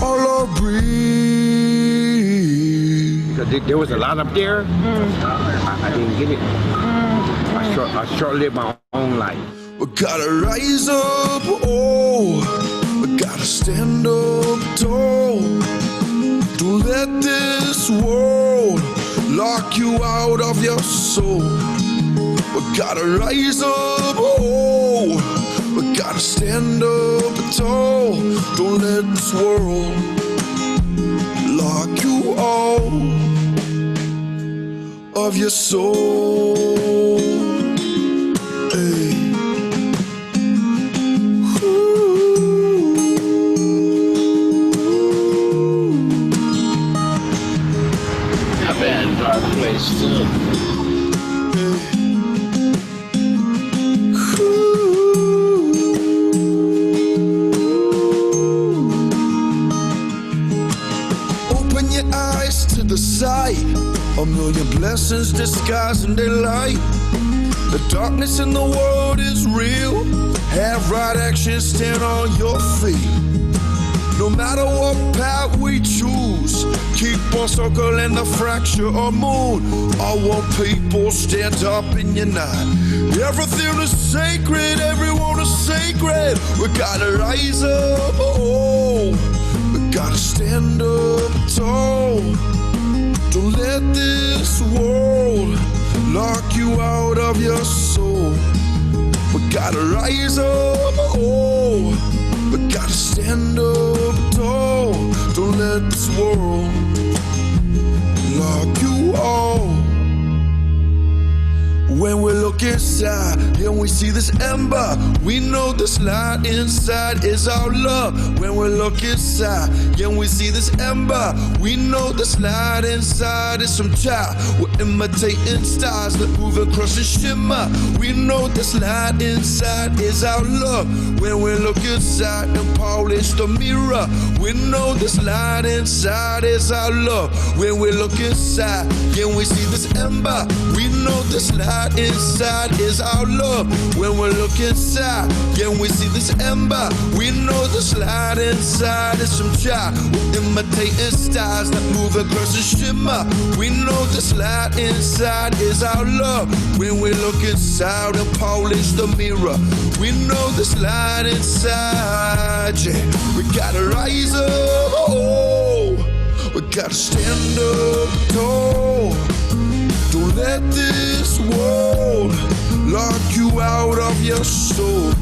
all of breathe. There was a lot up there. I didn't get it. I short-lived my own life. We gotta rise up, oh, we gotta stand up tall. To Don't let this world lock you out of your soul. We gotta rise up, oh, we gotta stand up tall. Don't let this world lock you out of your soul. Hey. Not bad, dark place too. The sight, a million blessings disguising their light. The darkness in the world is real. Have right action, stand on your feet. No matter what path we choose, keep on circling the fracture or moon. I want people stand up and unite. Everything is sacred, everyone is sacred. We gotta rise up, oh, we gotta stand up tall. Don't let this world lock you out of your soul. We gotta rise up, oh, we gotta stand up tall. Don't let this world lock you out. When we look inside and we see this ember, we know this light inside is our love. When we look inside and we see this ember, we know this light inside is some child. We're imitating stars that move across the Shema. We know this light inside is our love. When we look inside and polish the mirror, we know this light inside is our love. When we look inside and we see this ember, we know this light inside is our love. When we look inside, yeah, we see this ember. We know this light inside is some child. We're imitating stars that move across the Shema. We know this light inside is our love. When we look inside and polish the mirror, we know this light inside, yeah. We gotta rise up, oh, we gotta stand up tall. Don't let this world lock you out of your soul.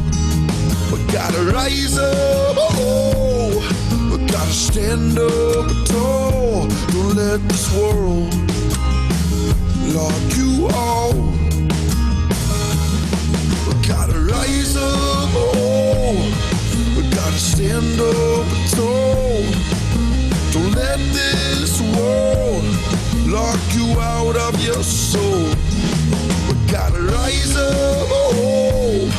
We gotta rise up, oh, we gotta stand up tall. Don't let this world lock you out. We gotta rise up, oh, we gotta stand up tall. Don't let this world lock you out of your soul. We gotta rise up, oh,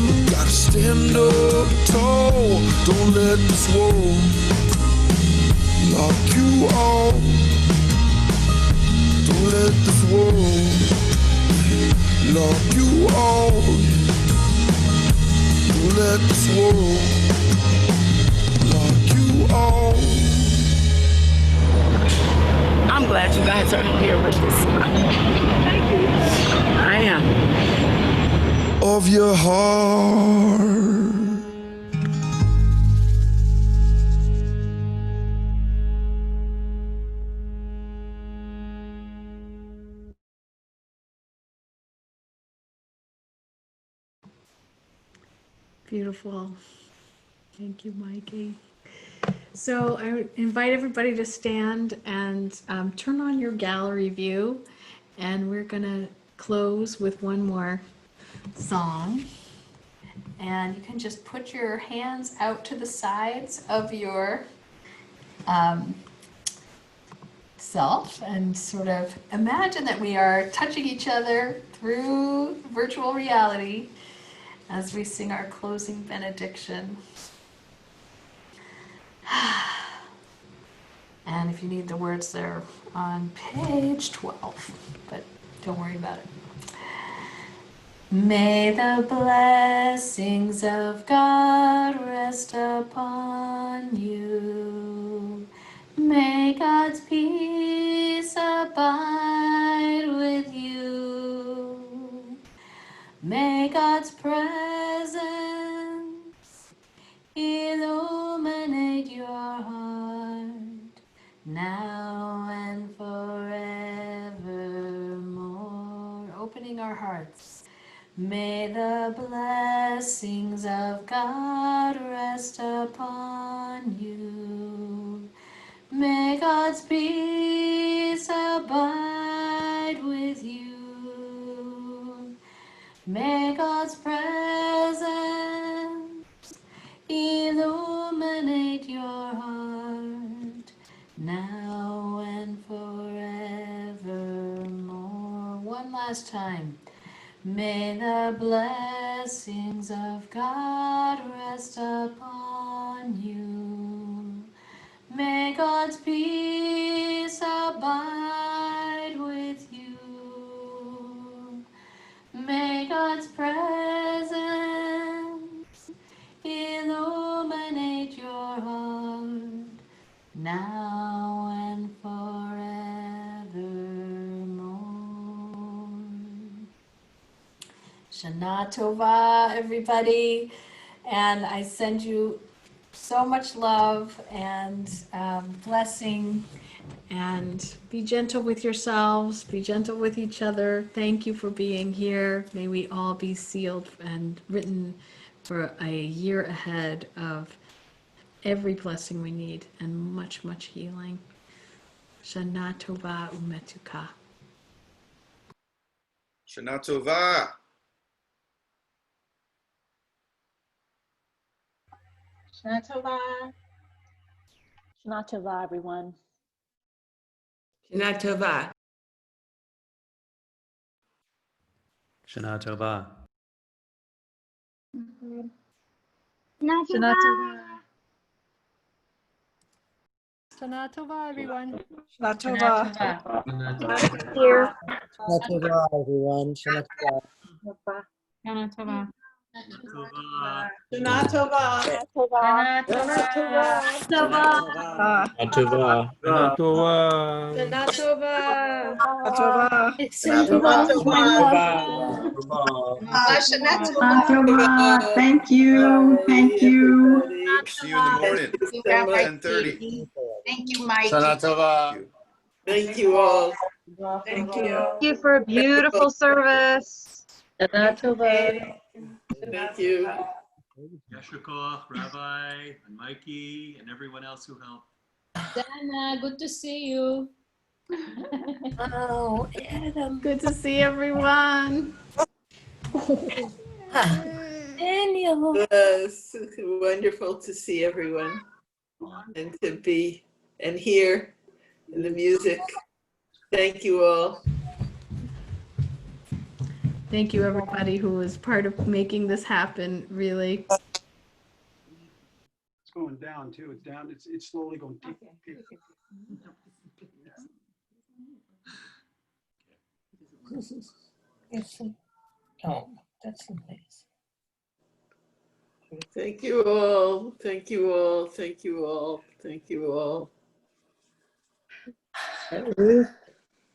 we gotta stand up tall. Don't let this world lock you out. Don't let this world lock you out. Don't let this world lock you out. I'm glad you guys are here with us. Thank you. I am. Of your heart. Beautiful. Thank you, Mikey. So I invite everybody to stand and turn on your gallery view, and we're going to close with one more song. And you can just put your hands out to the sides of your self and sort of imagine that we are touching each other through virtual reality as we sing our closing benediction. And if you need the words, they're on page 12, but don't worry about it. May the blessings of God rest upon you. May God's peace abide with you. May God's presence illuminate your heart now hearts. May the blessings of God rest upon you. May God's peace abide with you. May God's presence illuminate your heart now and forevermore. One last time. May the blessings of God rest upon you. May God's peace abide with you. May God's presence illuminate your heart now and forevermore. Shana Tova, everybody. And I send you so much love and blessing. And be gentle with yourselves, be gentle with each other. Thank you for being here. May we all be sealed and written for a year ahead of every blessing we need and much, much healing. Shana Tova Umetuka. Shana Tova. Shana Tova. Shana Tova, everyone. Shana Tova. Shana Tova. Shana Tova. Shana Tova, everyone. Shana Tova. Here. Shana Tova, everyone. Shana Tova. Shana Tova. Shana Tova. Shana Tova. Thank you. Thank you. See you in the morning. 10:30. Thank you, Mike. Shana Tova. Thank you all. Thank you. Thank you for a beautiful service. Thank you. Yasher Koach, Rabbi, and Mikey, and everyone else who helped. Dana, good to see you. Oh, Adam. Good to see everyone. Daniel. Yes, wonderful to see everyone and to be and hear the music. Thank you all. Thank you, everybody who was part of making this happen, really. It's going down too. It's down. It's slowly going. Tick, tick. Oh, that's nice. Thank you all. Thank you all. Thank you all. Thank you all. Hello,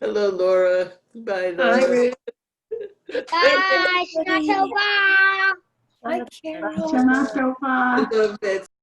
Laura. Bye, Laura. Hi, Ruth. Bye. Shana Tova. Shana Tova. Hello, Betsy.